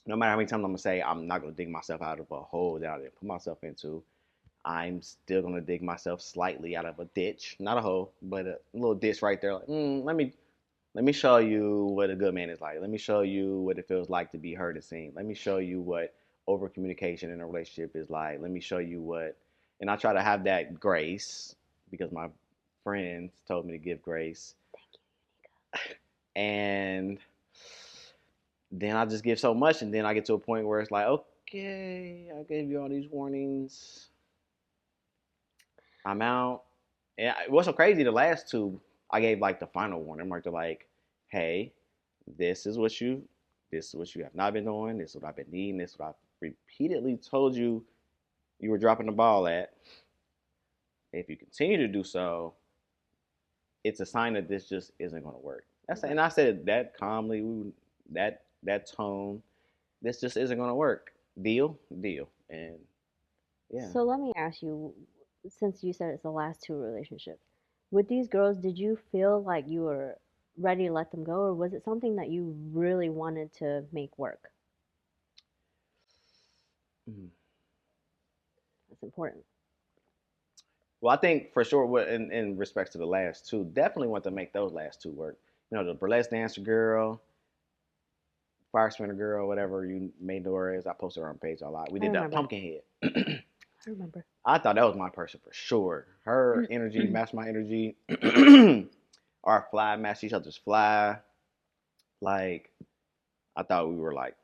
no matter how many times I'm gonna say I'm not gonna dig myself out of a hole that I didn't put myself into, I'm still gonna dig myself slightly out of a ditch, not a hole, but a little ditch right there. Like, let me show you what a good man is like. Let me show you what it feels like to be heard and seen. Let me show you what over communication in a relationship is like. Let me show you what, and I try to have that grace because my friends told me to give grace, and then I just give so much, and then I get to a point where it's like, okay, I gave you all these warnings. I'm out. And what's so crazy, the last two, I gave like the final warning. I'm like, hey, this is what you, this is what you have not been doing. This is what I've been needing. This is what I've repeatedly told you you were dropping the ball at. If you continue to do so, it's a sign that this just isn't going to work. That's and I said it that calmly, that tone. This just isn't going to work. Deal, and yeah. So let me ask you, since you said it's the last two relationships, with these girls, did you feel like you were ready to let them go, or was it something that you really wanted to make work? Mhm. That's important. Well, I think for sure, what in respects to the last two, definitely want to make those last two work. You know, the burlesque dancer girl, fire spinner girl, whatever you made her as. I posted her on page a lot. We I did the remember. pumpkin head. I remember. I thought that was my person for sure. Her energy matched my energy. Our fly matched each other's fly. Like I thought we were like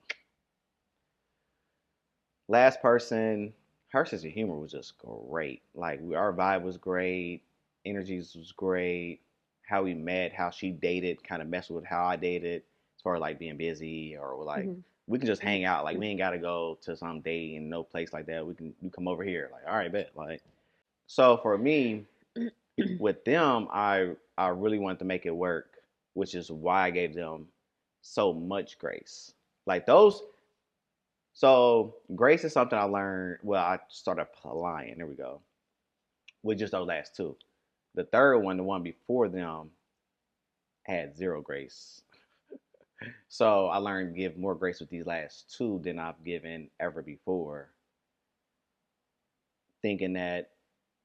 last person. Her sense of humor was just great. Like our vibe was great. Energies was great. How we met, how she dated, kind of messed with how I dated, as far as like being busy or like Hmm. we can just hang out. Like we ain't gotta go to some date in no place like that. We can you come over here. Like all right, bet. Like so for me, with them, I really wanted to make it work, which is why I gave them so much grace. Like those. So grace is something I learned. Well, I started applying. There we go. With just those last two. The third one, the one before them, had zero grace. So I learned to give more grace with these last two than I've given ever before, thinking that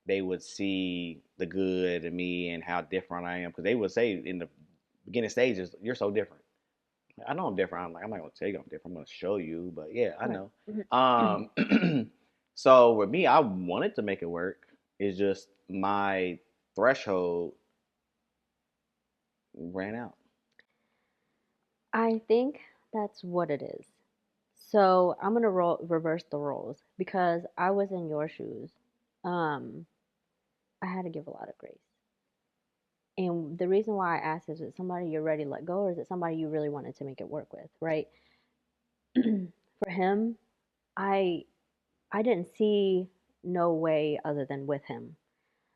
they would see the good in me and how different I am. Because they would say in the beginning stages, "You're so different." I know I'm different. I'm not gonna tell you I'm different. I'm gonna show you, but yeah, I Right. know. Hmm. So with me, I wanted to make it work. It's just my threshold ran out. I think that's what it is. So I'm gonna reverse the roles because I was in your shoes. Um, I had to give a lot of grace. And the reason why I asked is it somebody you're ready to let go, or is it somebody you really wanted to make it work with, right? For him, I I didn't see no way other than with him.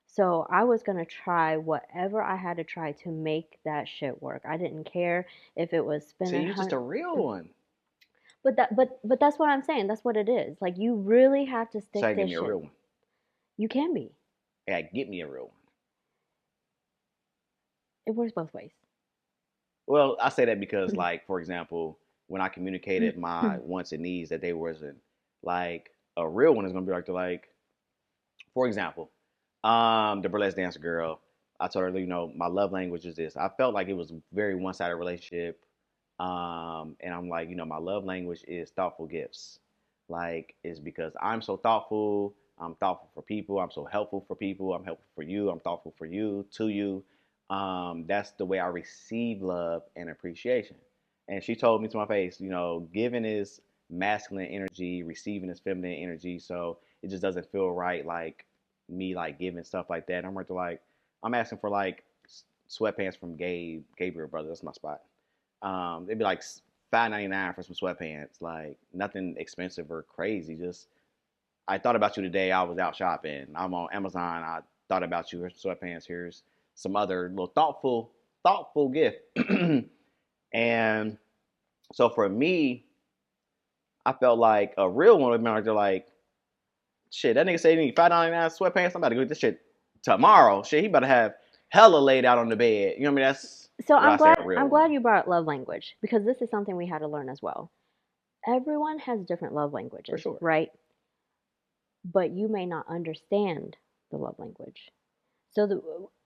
So I was gonna try whatever I had to try to make that shit work. I didn't care if it was See, spending you just a real one. but that's what I'm saying. That's what it is. Like you really have to Try stick to give this me a shit. real one. You can be. Yeah, get me a real one. It works both ways. Well, I say that because, like, for example, when I communicated my wants and needs, that they wasn't like a real one is gonna be like, for example, the burlesque dancer girl. I told her, my love language is this. I felt like it was a very one-sided relationship. And I'm like, my love language is thoughtful gifts. Like, it's because I'm so thoughtful. I'm thoughtful for people. I'm so helpful for people. I'm helpful for you. I'm thoughtful for you, to you. That's the way I receive love and appreciation. And she told me to my face, giving is masculine energy, receiving is feminine energy. So it just doesn't feel right, like me like giving stuff like that. I'm asking for like sweatpants from Gabriel Brothers. That's my spot. It'd be like $5.99 for some sweatpants, like nothing expensive or crazy. Just I thought about you today. I was out shopping. I'm on Amazon. I thought about you. Here's sweatpants. Here's some other little thoughtful gift. And so for me, I felt like a real one would be like, they're like, shit, that nigga said he need $5.99 sweatpants. I'm about to go get this shit tomorrow. Shit, he better have hella laid out on the bed. You know what I mean? That's So what I say a real I'm one. glad you brought up love language because this is something we had to learn as well. Everyone has different love For languages, sure. right? But you may not understand the love language. So the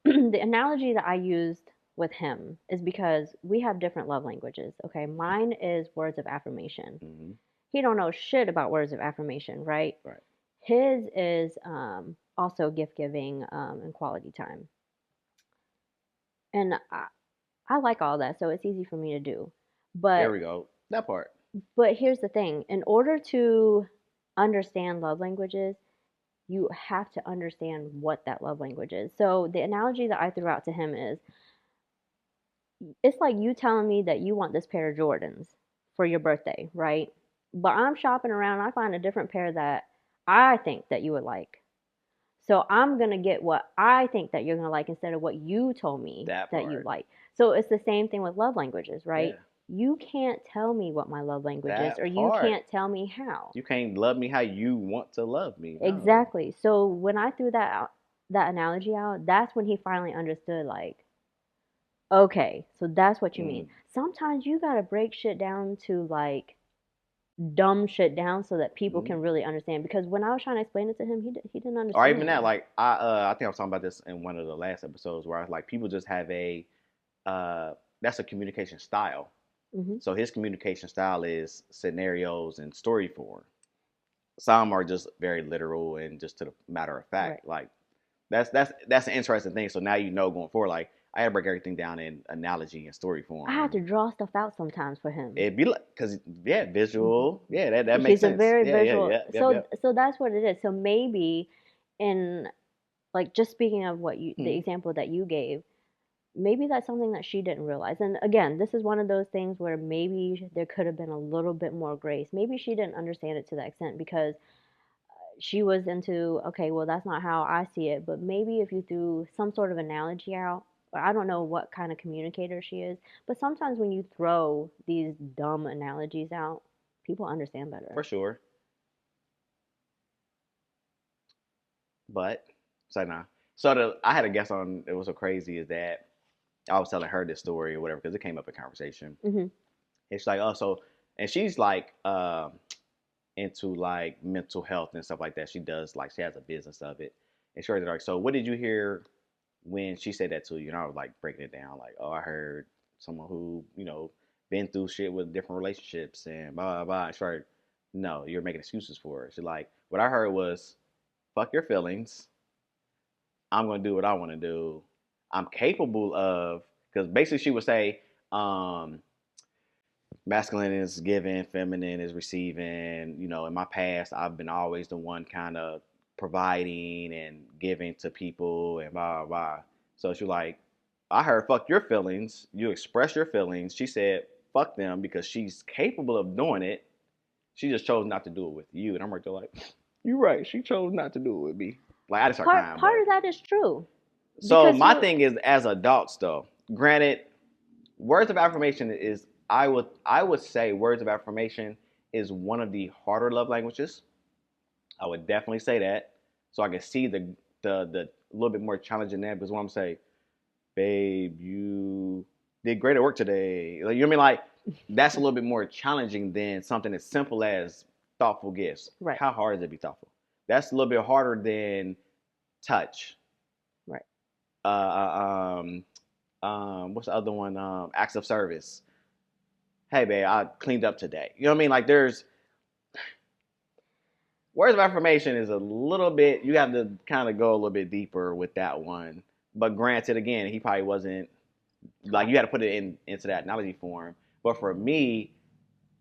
the analogy that I used with him is because we have different love languages. Okay, mine is words of affirmation. Mm-hmm. He don't know shit about words of affirmation, right? Right. His is also gift giving and quality time, and I like all that, so it's easy for me to do. There But we go. That part. here's the thing: in order to understand love languages, you have to understand what that love language is. So the analogy that I threw out to him is it's like you telling me that you want this pair of Jordans for your birthday, right? But I'm shopping around, I find a different pair that I think that you would like. So I'm going to get what I think that you're going to like instead of what you told me That that you part. like. So it's the same thing with love languages, right? Yeah. You can't tell me what my love language is, or That you part. can't tell me how. You can't love me how you want to love me. No. Exactly. So when I threw that analogy out, that's when he finally understood like, okay, so that's what you mean. Mm. Sometimes you got to break shit down to like dumb shit down so that people Mm. can really understand because when I was trying to explain it to him, he didn't Or even that, understand. like I think I was talking about this in one of the last episodes where I was like, people just have that's a communication style. Mhm. So his communication style is scenarios and story form. Some are just very literal and just to the matter of Right. fact. Like that's an interesting thing. So now going forward, like I had to break everything down in analogy and story I had form. to draw stuff out sometimes for him. It'd be like, cause yeah, visual, Mhm. yeah, that makes He's a sense. very Yeah, yeah, visual. yeah, yep, So yep. that's what it is. So maybe in like just speaking of what you the Hmm. example that you gave, maybe that's something that she didn't realize. And again, this is one of those things where maybe there could have been a little bit more grace. Maybe she didn't understand it to that extent because she was into, okay, well, that's not how I see it. But maybe if you threw some sort of analogy out, or I don't know what kind of communicator she is, but sometimes when you throw these dumb analogies out, people understand better. For sure. But so nah. I had a guest on. It was so crazy is that I was telling her this story or whatever because it came up in conversation. Hmm. It's like, oh, and she's like into like mental health and stuff like that. She does like she has a business of it. And she was like, so what did you hear when she said that to you? And I was like breaking it down, like, oh, I heard someone who been through shit with different relationships and blah blah blah. And she started, no, you're making excuses for her. She's like, what I heard was, fuck your feelings. I'm gonna do what I want to do. I'm capable of because basically she would say, um, masculine is giving, feminine is receiving. In my past, I've been always the one kind of providing and giving to people and blah, blah, blah. So she's like, I heard fuck your feelings. You express your feelings. She said, fuck them because she's capable of doing it. She just chose not to do it with you. And I'm right there like, you're right. She chose not to do it with me. Like, I just start crying. Part But of that is true so because my you thing is, as adults, though, granted, words of affirmation is I would say words of affirmation is one of the harder love languages. I would definitely say that. So I can see the little bit more challenging there because what I'm saying, babe, you did great at work today. Like, you know what I mean? Like that's a little bit more challenging than something as simple as thoughtful gifts. right, How hard is it to be thoughtful? That's a little bit harder than touch. right. Uh, what's the other one? Acts of service. Hey, babe, I cleaned up today. You know what I mean? Like, there's words of affirmation is a little bit. You have to kind of go a little bit deeper with that one. But granted, again, he probably wasn't like you had to put it into that analogy form. But for me,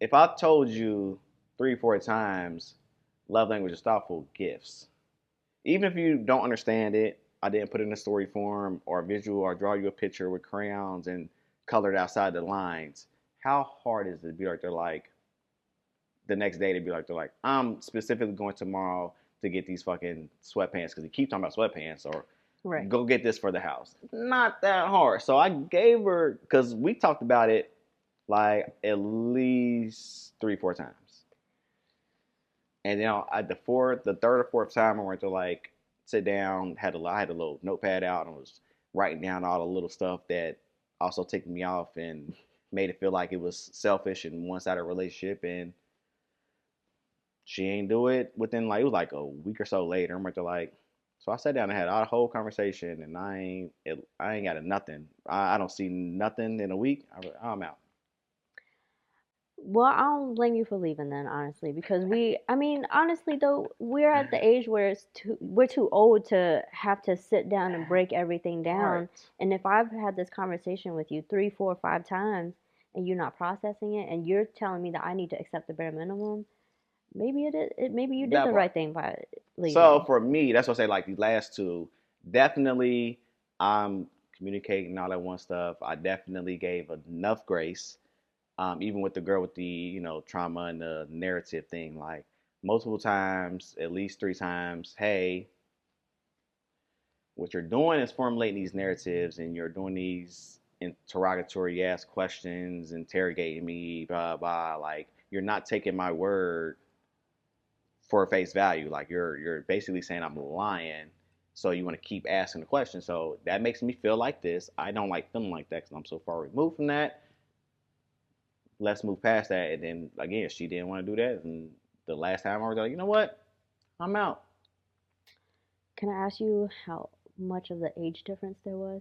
if I told you 3, 4 times, love language is thoughtful gifts. Even if you don't understand it, I didn't put it in a story form or a visual or draw you a picture with crayons and colored outside the lines. How hard is it to be like they're like the next day to be like they're like I'm specifically going tomorrow to get these fucking sweatpants because he keeps talking about sweatpants or Right. go get this for the house. Not that hard. So I gave her because we talked about it like at least 3, 4 times. And at the third or fourth time, I went to like sit down, I had a little notepad out and was writing down all the little stuff that also ticked me off and made it feel like it was selfish and one-sided relationship. And she ain't do it within like it was like a week or so later. I'm like, so I sat down and had a whole conversation, and I ain't got a nothing. I don't see nothing in a week. I'm out. Well, I don't blame you for leaving then, honestly, because I mean, honestly though, we're at the age where we're too old to have to sit down and break everything down. Part. And if I've had this conversation with you 3, 4, 5 times and you're not processing it, and you're telling me that I need to accept the bare minimum, maybe you did That the part. right thing by So leaving. for me, that's what I say. Like these last two, definitely, I'm communicating all that one stuff. I definitely gave enough grace. Even with the girl with the trauma and the narrative thing, like multiple times, at least 3 times. Hey, what you're doing is formulating these narratives, and you're doing these interrogatory ass questions, interrogating me, blah blah. Like you're not taking my word for face value. Like you're basically saying I'm lying. So you want to keep asking the question. So that makes me feel like this. I don't like feeling like that because I'm so far removed from that. Let's move past that. And then again, she didn't want to do that. And the last time I was like, you know what? I'm out. Can I ask you how much of the age difference there was?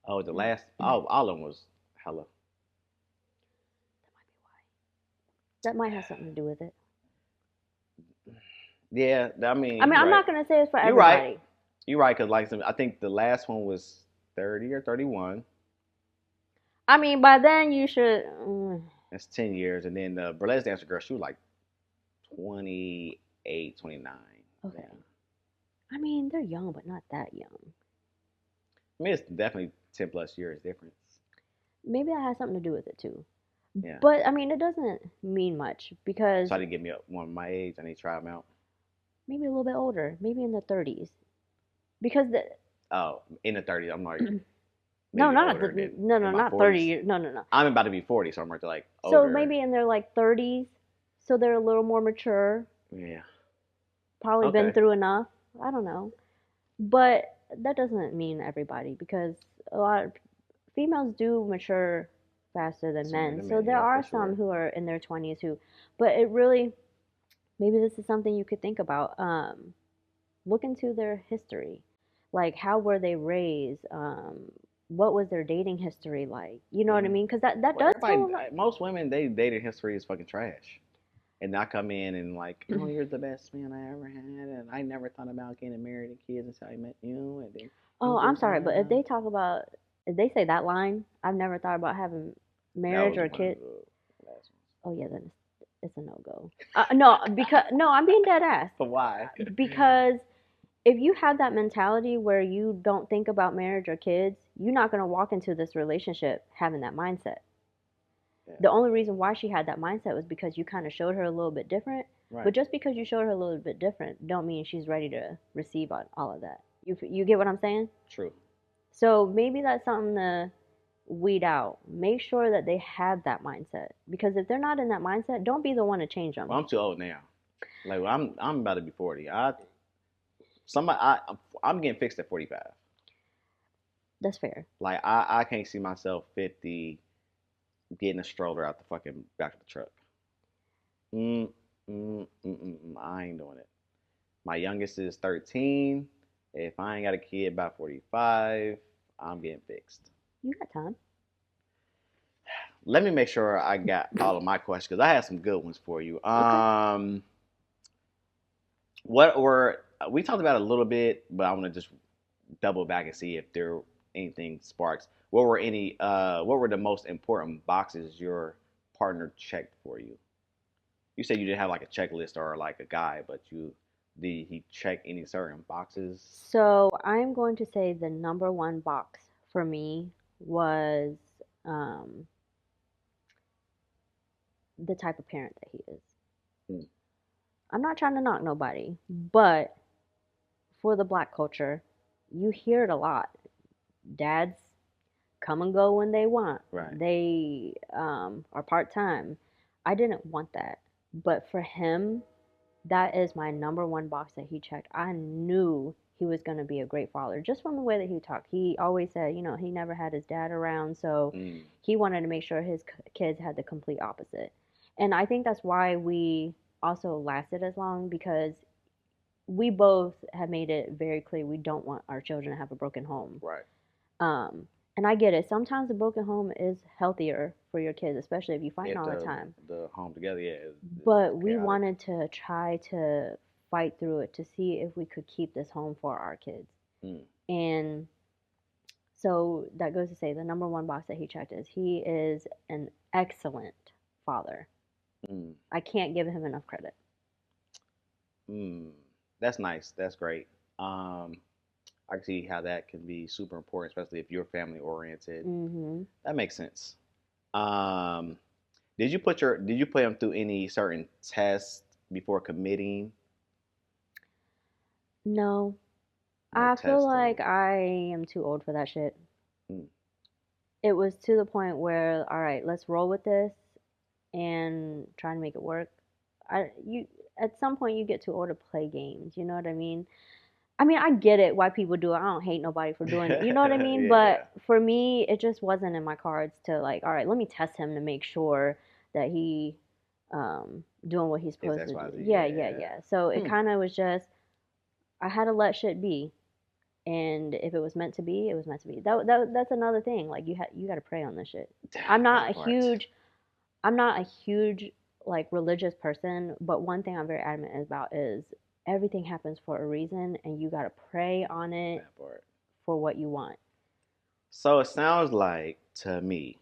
Oh, the last, all of them was hella. That might have something to do with it. Yeah, I I mean, mean, you're I'm right. not gonna say it's for You're right. everybody. You're right. Because like I think the last one was 30 or 31. I mean, by then you should. That's 10 years. And then the burlesque dancer girl, she was like 28, 29. Okay. Yeah. I mean, they're young, but not that young. I mean, it's definitely 10 plus years difference. Maybe that has something to do with it too. Yeah. But I mean, it doesn't mean much because So I didn't get me one my age. I need to try them out. maybe a little bit older, maybe in the 30s. Because the Oh, in the 30s. I'm like no, maybe not at older the than no, in no, my not 30 40s. years. No, no, no. I'm about to be 40, so I'm like So older. maybe in their like 30s, so they're a little more mature, Yeah. probably been Okay. through enough. I don't know. But that doesn't mean everybody because a lot of females do mature faster than Sooner men. than So men, there yeah, for are some sure. who are in their 20s who, but it really, maybe this is something you could think about. Look into their history. Like, how were they raised? What was their dating history like? You know what I Yeah. mean? Because that Well, does tell everybody, a lot. most women, they dating history is fucking trash. And I come in and like, oh, you're the best man I ever had, and I never thought about getting married and kids until I met you, and then Oh, you I'm just, sorry, but if they say that line, I've never thought about having that marriage was or a one of kid. the last Oh yeah, then it's a no go. No, because no, I'm being dead ass. ones. Why? Because if you have that mentality where you don't think about marriage or kids, you're not gonna walk into this relationship having that mindset. Yeah. The only reason why she had that mindset was because you kind of showed her a little bit different. But Right. just because you showed her a little bit different, don't mean she's ready to receive all of that. You get what I'm saying? True. So maybe that's something to weed out. Make sure that they have that mindset because if they're not in that mindset, don't be the one to change them. Well, I'm too old now. Like I'm about to be 40. I'm getting fixed at 45. That's fair. Like I can't see myself 50 getting a stroller out the fucking back of the truck. I ain't doing it. My youngest is 13. If I ain't got a kid by 45, I'm getting fixed. You got time. Let me make sure I got all of my questions because I had some good ones for you. Okay. What were we talked about it a little bit, but I want to just double back and see if there anything sparks. What were the most important boxes your partner checked for you? You said you didn't have like a checklist or like a guide, but did he check any certain boxes? So I'm going to say the number one box for me was um, the type of parent that he is. Hmm. I'm not trying to knock nobody, but for the black culture, you hear it a lot. Dads come and go when they want. Right. They are part time. I didn't want that. But for him, that is my number one box that he checked. I knew he was going to be a great father just from the way that he talked. He always said, you know, he never had his dad around, so Mm. he wanted to make sure his kids had the complete opposite. And I think that's why we also lasted as long because we both have made it very clear we don't want our children to have a broken home. Right. Um, and I get it. Sometimes a broken home is healthier for your kids, especially if you're fighting If all the time. the home together, yeah, is But we chaotic. wanted to try to fight through it to see if we could keep this home for our kids. Mm. And so that goes to say the number one box that he checked is he is an excellent father. Mm. I can't give him enough credit. Mm. That's nice. That's great. Um, I can see how that can be super important, especially if you're family oriented. Mm-hmm. That makes sense. Um, did you put him through any certain tests before committing, No, like I feel testing? like I am too old for that shit. Mm. It was to the point where, all right, let's roll with this and try to make it work. You at some point you get too old to play games. You know what I mean? I mean, I get it why people do it. I don't hate nobody for doing it. You know what I mean? Yeah, yeah. But for me, it just wasn't in my cards to like, all right, let me test him to make sure that he doing what he's It's supposed X to Y do. Z. Yeah, yeah, Yeah. yeah. So it Hmm. kind of was just I had to let shit be. And if it was meant to be, it was meant to be. That's another thing. Like you got to pray on this shit. I'm not That a part. huge I'm not a huge like religious person, but one thing I'm very adamant about is everything happens for a reason and you got to pray on it That part. for what you want. So it sounds like to me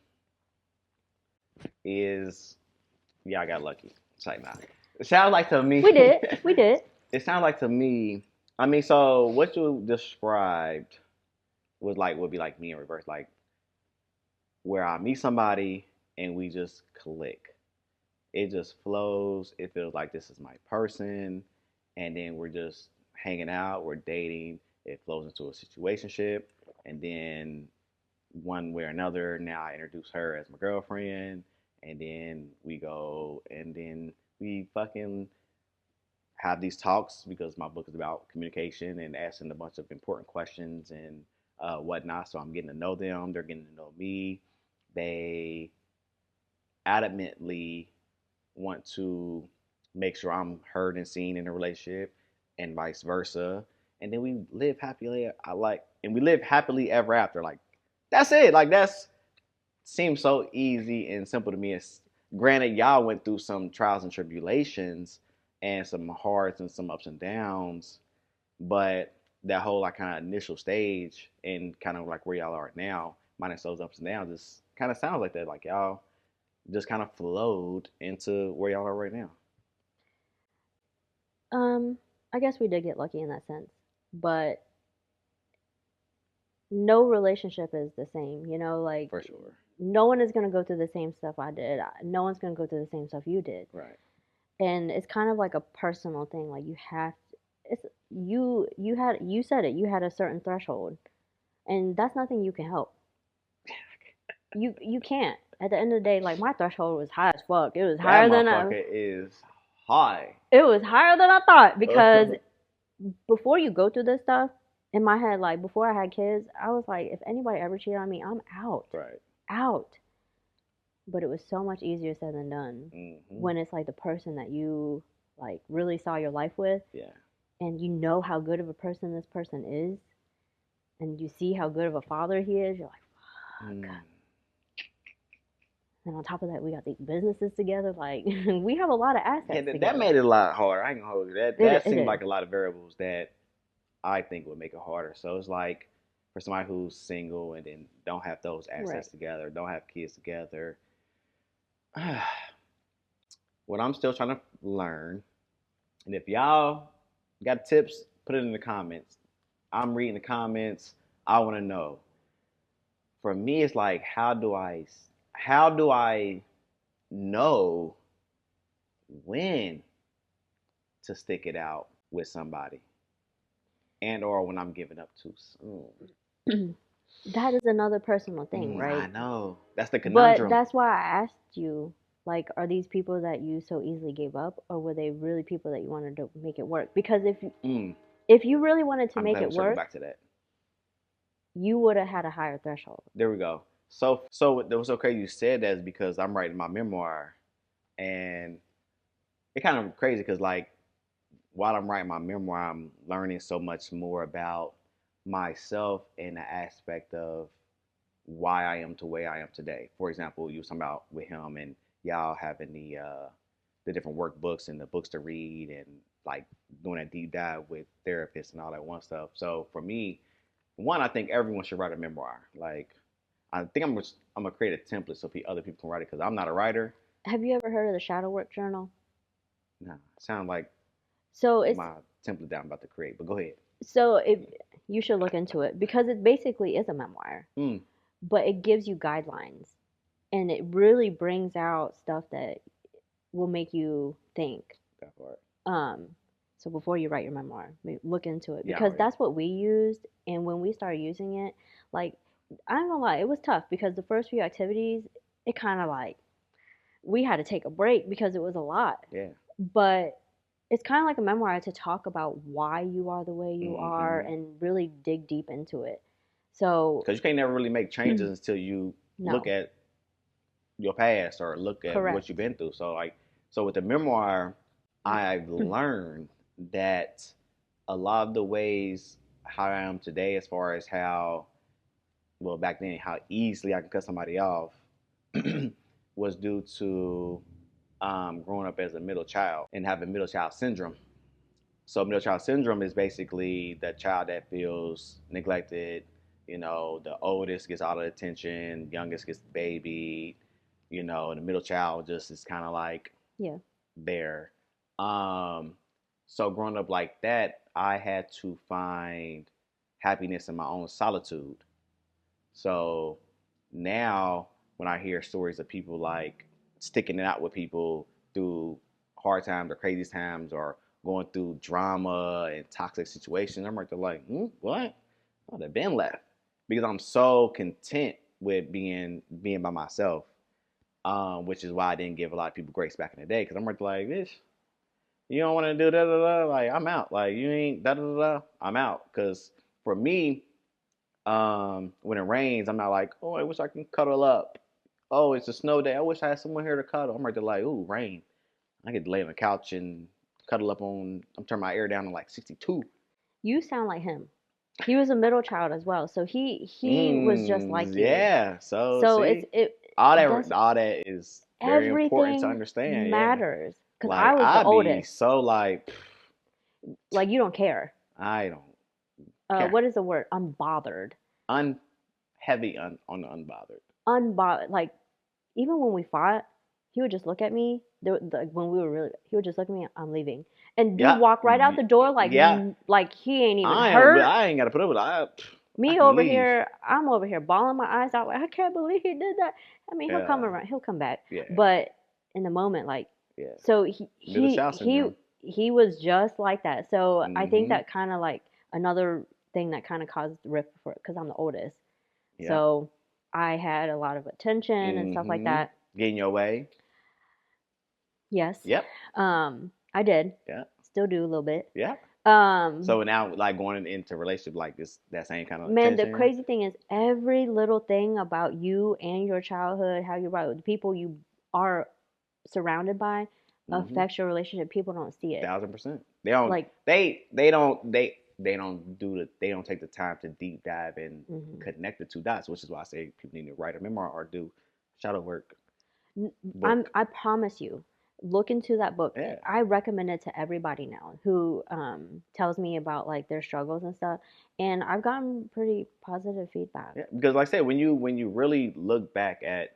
is yeah, I got lucky. It's like nah. It sounds like to me. We did. We did. It sounds like to me. I mean, so what you described was like would be like me in reverse, like where I meet somebody and we just click. It just flows. It feels like this is my person, and then we're just hanging out. We're dating. It flows into a situationship, and then one way or another, now I introduce her as my girlfriend, and then we go, and then we fucking have these talks because my book is about communication and asking a bunch of important questions and whatnot. So I'm getting to know them. They're getting to know me. They adamantly want to make sure I'm heard and seen in a relationship, and vice versa. And then we live happily. And we live happily ever after. Like that's it. Like that's seems so easy and simple to me. It's granted y'all went through some trials and tribulations and some hearts and some ups and downs, but that whole like kind of initial stage and kind of like where y'all are now, minus those ups and downs, just kind of sounds like that. Like y'all just kind of flowed into where y'all are right now. Um, I guess we did get lucky in that sense, but no relationship is the same. You know, like For sure. no one is gonna go through the same stuff I did. No one's gonna go through the same stuff you did. Right. And it's kind of like a personal thing. Like you have, it's you said it. You had a certain threshold, and that's nothing you can help. You can't. At the end of the day, like my threshold was high as fuck. It was That higher than motherfucker is high. it was higher than I thought because before you go through this stuff, in my head, like before I had kids, I was like, if anybody ever cheated on me, I'm out, Right. out. But it was so much easier said than done Mm-hmm. when it's like the person that you like really saw your life with. Yeah. and you know how good of a person this person is, and you see how good of a father he is, you're like, fuck. Mm. And on top of that, we got these businesses together. Like, we have a lot of Yeah, assets that together. made it a lot harder. I ain't gonna hold you. That It seemed is. like a lot of variables that I think would make it harder. So it's like for somebody who's single and then don't have those Right. assets together, don't have kids together. What I'm still trying to learn, and if y'all got tips, put it in the comments. I'm reading the comments. I want to know. For me, it's like how do I know when to stick it out with somebody, and or when I'm giving up too soon. That is another personal thing, I right? know that's the But conundrum. that's why I asked you, like, are these people that you so easily gave up, or were they really people that you wanted to make it work? Because Mm, if you really wanted to I'm make glad it we circled work, back to that. you would have had a higher threshold. There we go. So it was okay you said that is because I'm writing my memoir, and it kind of crazy because like while I'm writing my memoir, I'm learning so much more about myself and the aspect of why I am to where I am today. For example, you was talking about with him and y'all having the different workbooks and the books to read and like doing a deep dive with therapists and all that one stuff. So for me, one, I think everyone should write a memoir. Like I think I'm gonna create a template so other people can write it because I'm not a writer. Have you ever heard of the shadow work journal? Nah, sound like So it's my template that I'm about to create. But go ahead. so if you should look into it because it basically is a memoir, Mm, but it gives you guidelines and it really brings out stuff that will make you think. that part. Um, so before you write your memoir, look into it Yeah, because already. that's what we used. And when we started using it, like I'm gonna lie, it was tough because the first few activities, it kind of like we had to take a break because it was a lot. Yeah. But it's kind of like a memoir to talk about why you are the way you are Mm-hmm. and really dig deep into it. So, Because you can't never really make changes until you look no, at your past or look at what you've correct. been through. So with the memoir, I've learned that a lot of the ways how I am today, as far as how well back then how easily I can cut somebody off, was due to growing up as a middle child and having middle child syndrome. So middle child syndrome is basically the child that feels neglected. You know, the oldest gets all the attention, youngest gets babied. You know, and the middle child just is kind of like Yeah. there. Um, so growing up like that, I had to find happiness in my own solitude. So now when I hear stories of people like sticking it out with people through hard times or crazy times or going through drama and toxic situations, I'm right there like, what? I'd have been left because I'm so content with being by myself, which is why I didn't give a lot of people grace back in the day because I'm right there like this. You don't want to do da da da. Like I'm out. Like you ain't da da da. I'm out because for me, when it rains, I'm not like, oh, I wish I can cuddle up. Oh, it's a snow day. I wish I had someone here to cuddle. I'm right there like, ooh, rain. I could lay on the couch and cuddle up on. I'm turning my air down to like 62. You sound like him. He was a middle child as well, so he was just like you. Yeah. So So it's see, it all that's that is very important to everything understand. Yeah. matters because I Like was the I be oldest. so like, Like you don't care. I don't care. What is the word? Unbothered. Un heavy on the unbothered. Unbothered. Like even when we fought, he would just look at me. When we were really, he would just look at me. I'm leaving, and dude Yeah. walk right out the door like Yeah. like he ain't even I am. hurt. I ain't got to put up with it. I Me can over leave. here, I'm over here bawling my eyes out like I can't believe he did that. I mean, he'll come Yeah. around, he'll come back, Yeah. but in the moment, like, Yeah. so Middle child syndrome. he was just like that. So I think Mm-hmm. that kind of like another thing that kind of caused the rift for because I'm the oldest, Yep. so I had a lot of attention and stuff like Mm-hmm. that. Get in your way. Yes, Yep. I did, Yeah. still do a little bit. Yeah. Um, So now, like going into relationship like this, that same kind of Man, the attention. crazy thing is every little thing about you and your childhood, how you about the people you are surrounded by, Mm-hmm. affects your relationship, people don't see it. 1000%. They don't. Like, They don't take the time to deep dive and mhm. connect the two dots, which is why I say people need to write a memoir or do shadow work I'm book. I promise you, look into that book. Yeah. I recommend it to everybody now who tells me about like their struggles and stuff, and I've gotten pretty positive feedback. Yeah, because like I said, when you really look back at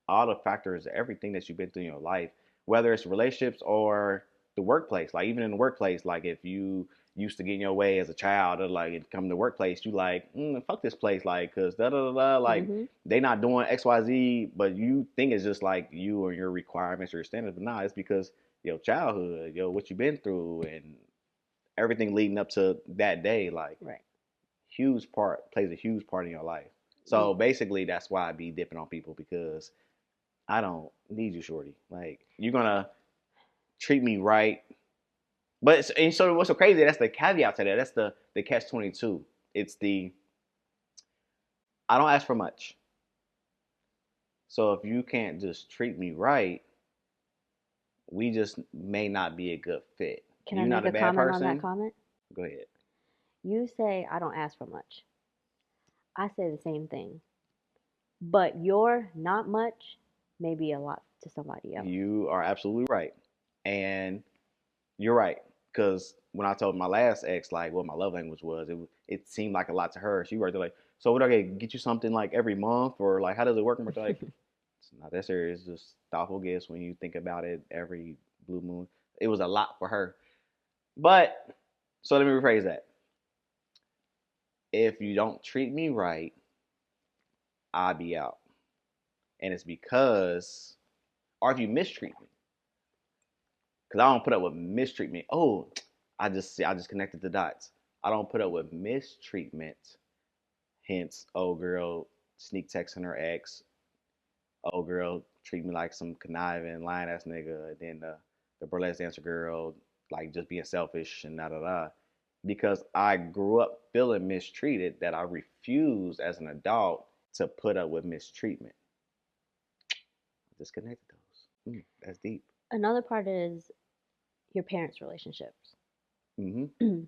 all the factors, everything that you've been through in your life, whether it's relationships or the workplace, like even in the workplace, like if you used to get in your way as a child, or like it come to the workplace, you like, fuck this place, like, cause da da da da, like Hmm. they not doing X Y Z, but you think it's just like you or your requirements or your standards, but nah, it's because your childhood, what you've been through, and everything leading up to that day, like Right. huge part plays a huge part in your life. So basically, that's why I be dipping on people because I don't need you, shorty. Like you're gonna treat me right, but and so what's so crazy? That's the caveat to that. That's the catch 22. It's the I don't ask for much. So if you can't just treat me right, we just may not be a good fit. Can I You're make not a a bad comment on that person. comment? Go ahead. You say I don't ask for much. I say the same thing. But your not much may be a lot to somebody else. You are absolutely right, and you're right. Because when I told my last ex like what my love language was, it seemed like a lot to her. She worked like, so what, I get you something like every month, or like how does it work? And we're like, it's not that serious. It's just thoughtful gifts when you think about it every blue moon. It was a lot for her. But so let me rephrase that. If you don't treat me right, I'll be out. And it's because, or if you mistreat me, because I don't put up with mistreatment. Oh, I just connected the dots. I don't put up with mistreatment. Hence, old girl sneak texting her ex. Old girl treat me like some conniving, lying ass nigga. And then the burlesque dancer girl like just being selfish and da da da. Because I grew up feeling mistreated, that I refused as an adult to put up with mistreatment. Disconnected those. That's deep. Another part is your parents' relationships. Mm-hmm.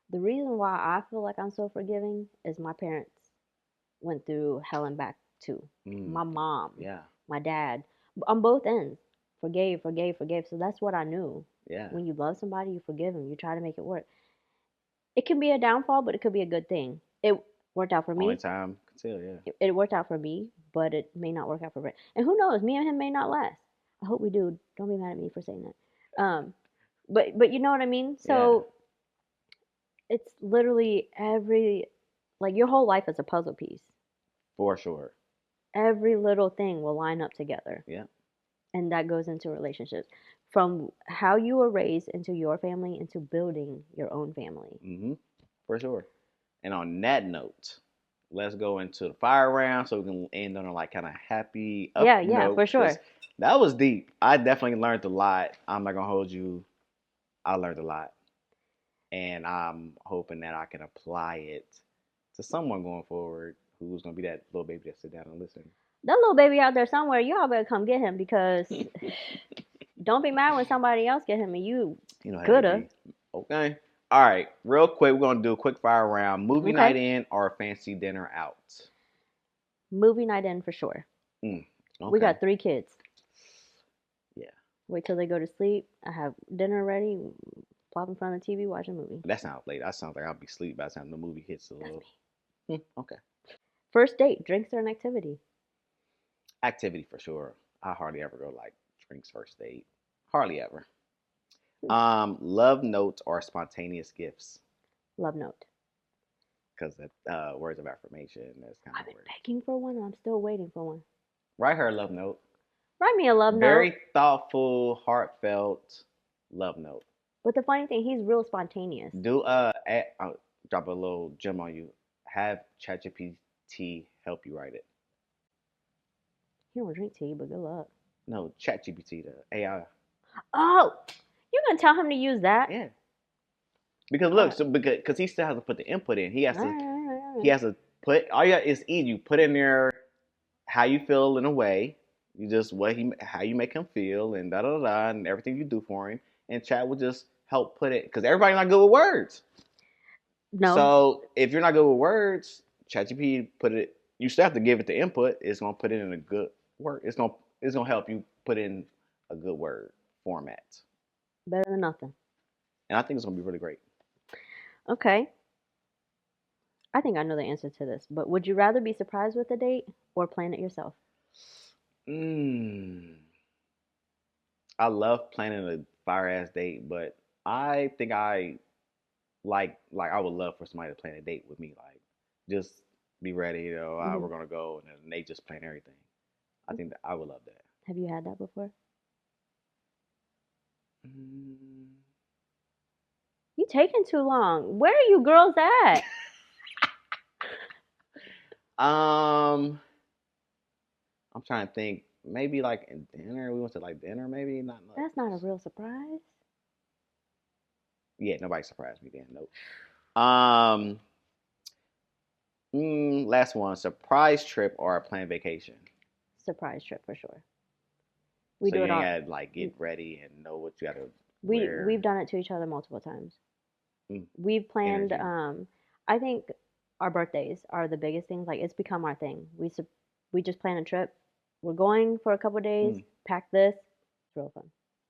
The reason why I feel like I'm so forgiving is my parents went through hell and back too. Mm. My mom, Yeah. my dad, on both ends, forgave, forgave, forgave. So that's what I knew. Yeah. When you love somebody, you forgive them. You try to make it work. It can be a downfall, but it could be a good thing. It worked out for Only me. time can tell. Yeah. It worked out for me, but it may not work out for Brent. And who knows? Me and him may not last. I hope we do. Don't be mad at me for saying that. But you know what I mean. Yeah. So it's literally every like your whole life is a puzzle piece. For sure. Every little thing will line up together, Yeah. and that goes into relationships. From how you were raised into your family into building your own family. Mm-hmm. For sure. And on that note, let's go into the fire round so we can end on a like kind of happy up Yeah, yeah, note for because sure. that was deep. I definitely learned a lot. I'm not gonna hold you. I learned a lot, and I'm hoping that I can apply it to someone going forward who's gonna be that little baby that sit down and listen. That little baby out there somewhere, y'all better come get him because don't be mad when somebody else get him and you You know how they coulda. be. Okay. All right. Real quick, we're gonna do a quick fire round. Movie Okay. night in or fancy dinner out. Movie night in for sure. Mm, We okay. got 3 kids. Yeah. Wait till they go to sleep. I have dinner ready. Plop in front of the TV, watch a movie. That sounds late. That sounds like I'll be asleep by the time the movie hits a That's little. me. Okay. First date, drinks or an activity? Activity for sure. I hardly ever go like drinks first date. Hardly ever. Hmm. Love notes or spontaneous gifts. Love note. Because that words of affirmation. That's kind I've of been weird. begging for one and I'm still waiting for one. Write her a love note. Write me a love note. Very thoughtful, heartfelt love note. But the funny thing, he's real spontaneous. Do I'll drop a little gem on you. Have ChatGPT help you write it. He don't drink tea, but good luck. No, ChatGPT, the AI. Oh, you're gonna tell him to use that? Yeah. Because All look, right. so because he still has to put the input in. He has All to right, all right, all he right. has to put all you got is easy. You put in there how you feel in a way, You just how you make him feel and da da da and everything you do for him, and chat will just help put it because everybody's not good with words. No, So if you're not good with words, ChatGPT put it. You still have to give it the input. It's gonna put it in a good word. It's gonna help you put in a good word format, better than nothing. and I think it's gonna be really great. Okay. I think I know the answer to this, but would you rather be surprised with a date or plan it yourself? Mm. I love planning a fire ass date, but I think I like I would love for somebody to plan a date with me. Like just be ready, Hmm. we're gonna go, and then they just plan everything. I think that I would love that. Have you had that before? Mm. You taking too long. Where are you girls at? Um, I'm trying to think. Maybe like in dinner. We went to like dinner. Maybe not. That's not a real surprise. Yeah, nobody surprised me then. Nope. Last one. Surprise trip or a planned vacation. Surprise trip for sure. We So do you it ain't all. gotta like get ready and know what you gotta We've wear. done it to each other multiple times. Mm, We've planned. energy. I think our birthdays are the biggest things. Like it's become our thing. We just plan a trip. We're going for a couple days. Mm. Pack this. It's real fun.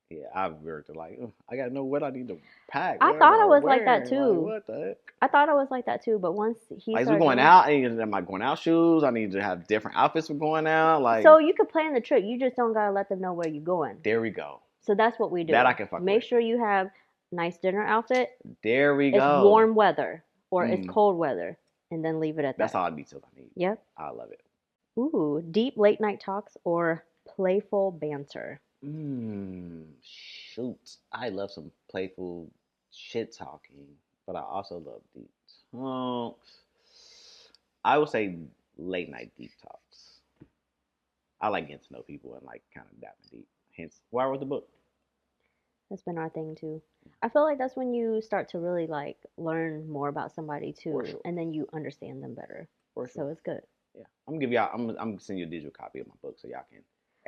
Yeah, I've worked like I gotta know what I need to pack, I what thought I or was like that where. Like too. what the heck? I thought I was like that too, but once he Like as we started going doing, out, I need to have my going out shoes. I need to have different outfits for going out. Like so you could plan the trip. You just don't gotta let them know where you're going. there we go. So that's what we That I do. can fuck Make with. sure you have nice dinner outfit. There we It's go. warm weather or it's Mm, cold weather, and then leave it at that's that. all the details I need. Yep. I love it. Ooh, deep late night talks or playful banter. Shoot. I love some playful shit talking, but I also love deep talks. I would say late night deep talks. I like getting to know people and like kind of diving deep. Hence why I wrote the book. That's been our thing too. I feel like that's when you start to really like learn more about somebody For too, sure. and then you understand them better. For sure. So it's good. Yeah. I'm gonna give y'all I'm gonna send you a digital copy of my book so y'all can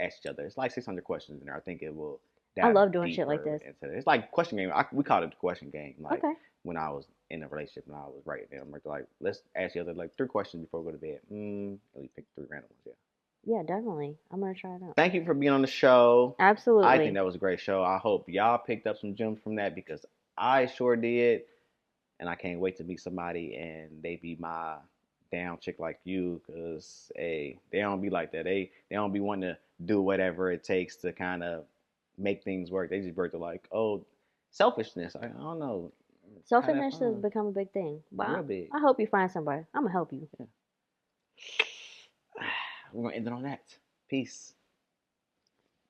ask each other. It's like 600 questions in there. I think it will I dive love doing shit like deeper this. into it. It's like question game. We called it the question game. Like Okay. when I was in a relationship and I was writing them, like let's ask each other like 3 questions before we go to bed. And we pick 3 random ones. Yeah. Yeah, definitely. I'm gonna try it out. Thank you for being on the show. I think Absolutely. that was a great show. I hope y'all picked up some gems from that because I sure did. And I can't wait to meet somebody and they be my down chick like you, cause hey, they don't be like that. They don't be wanting to do whatever it takes to kind of make things work. They just work to like, oh, selfishness. I don't know. Have that Selfishness has fun, become a big thing, but real big. I hope you find somebody. I'm gonna help you. Yeah. We're gonna end it on that. Peace.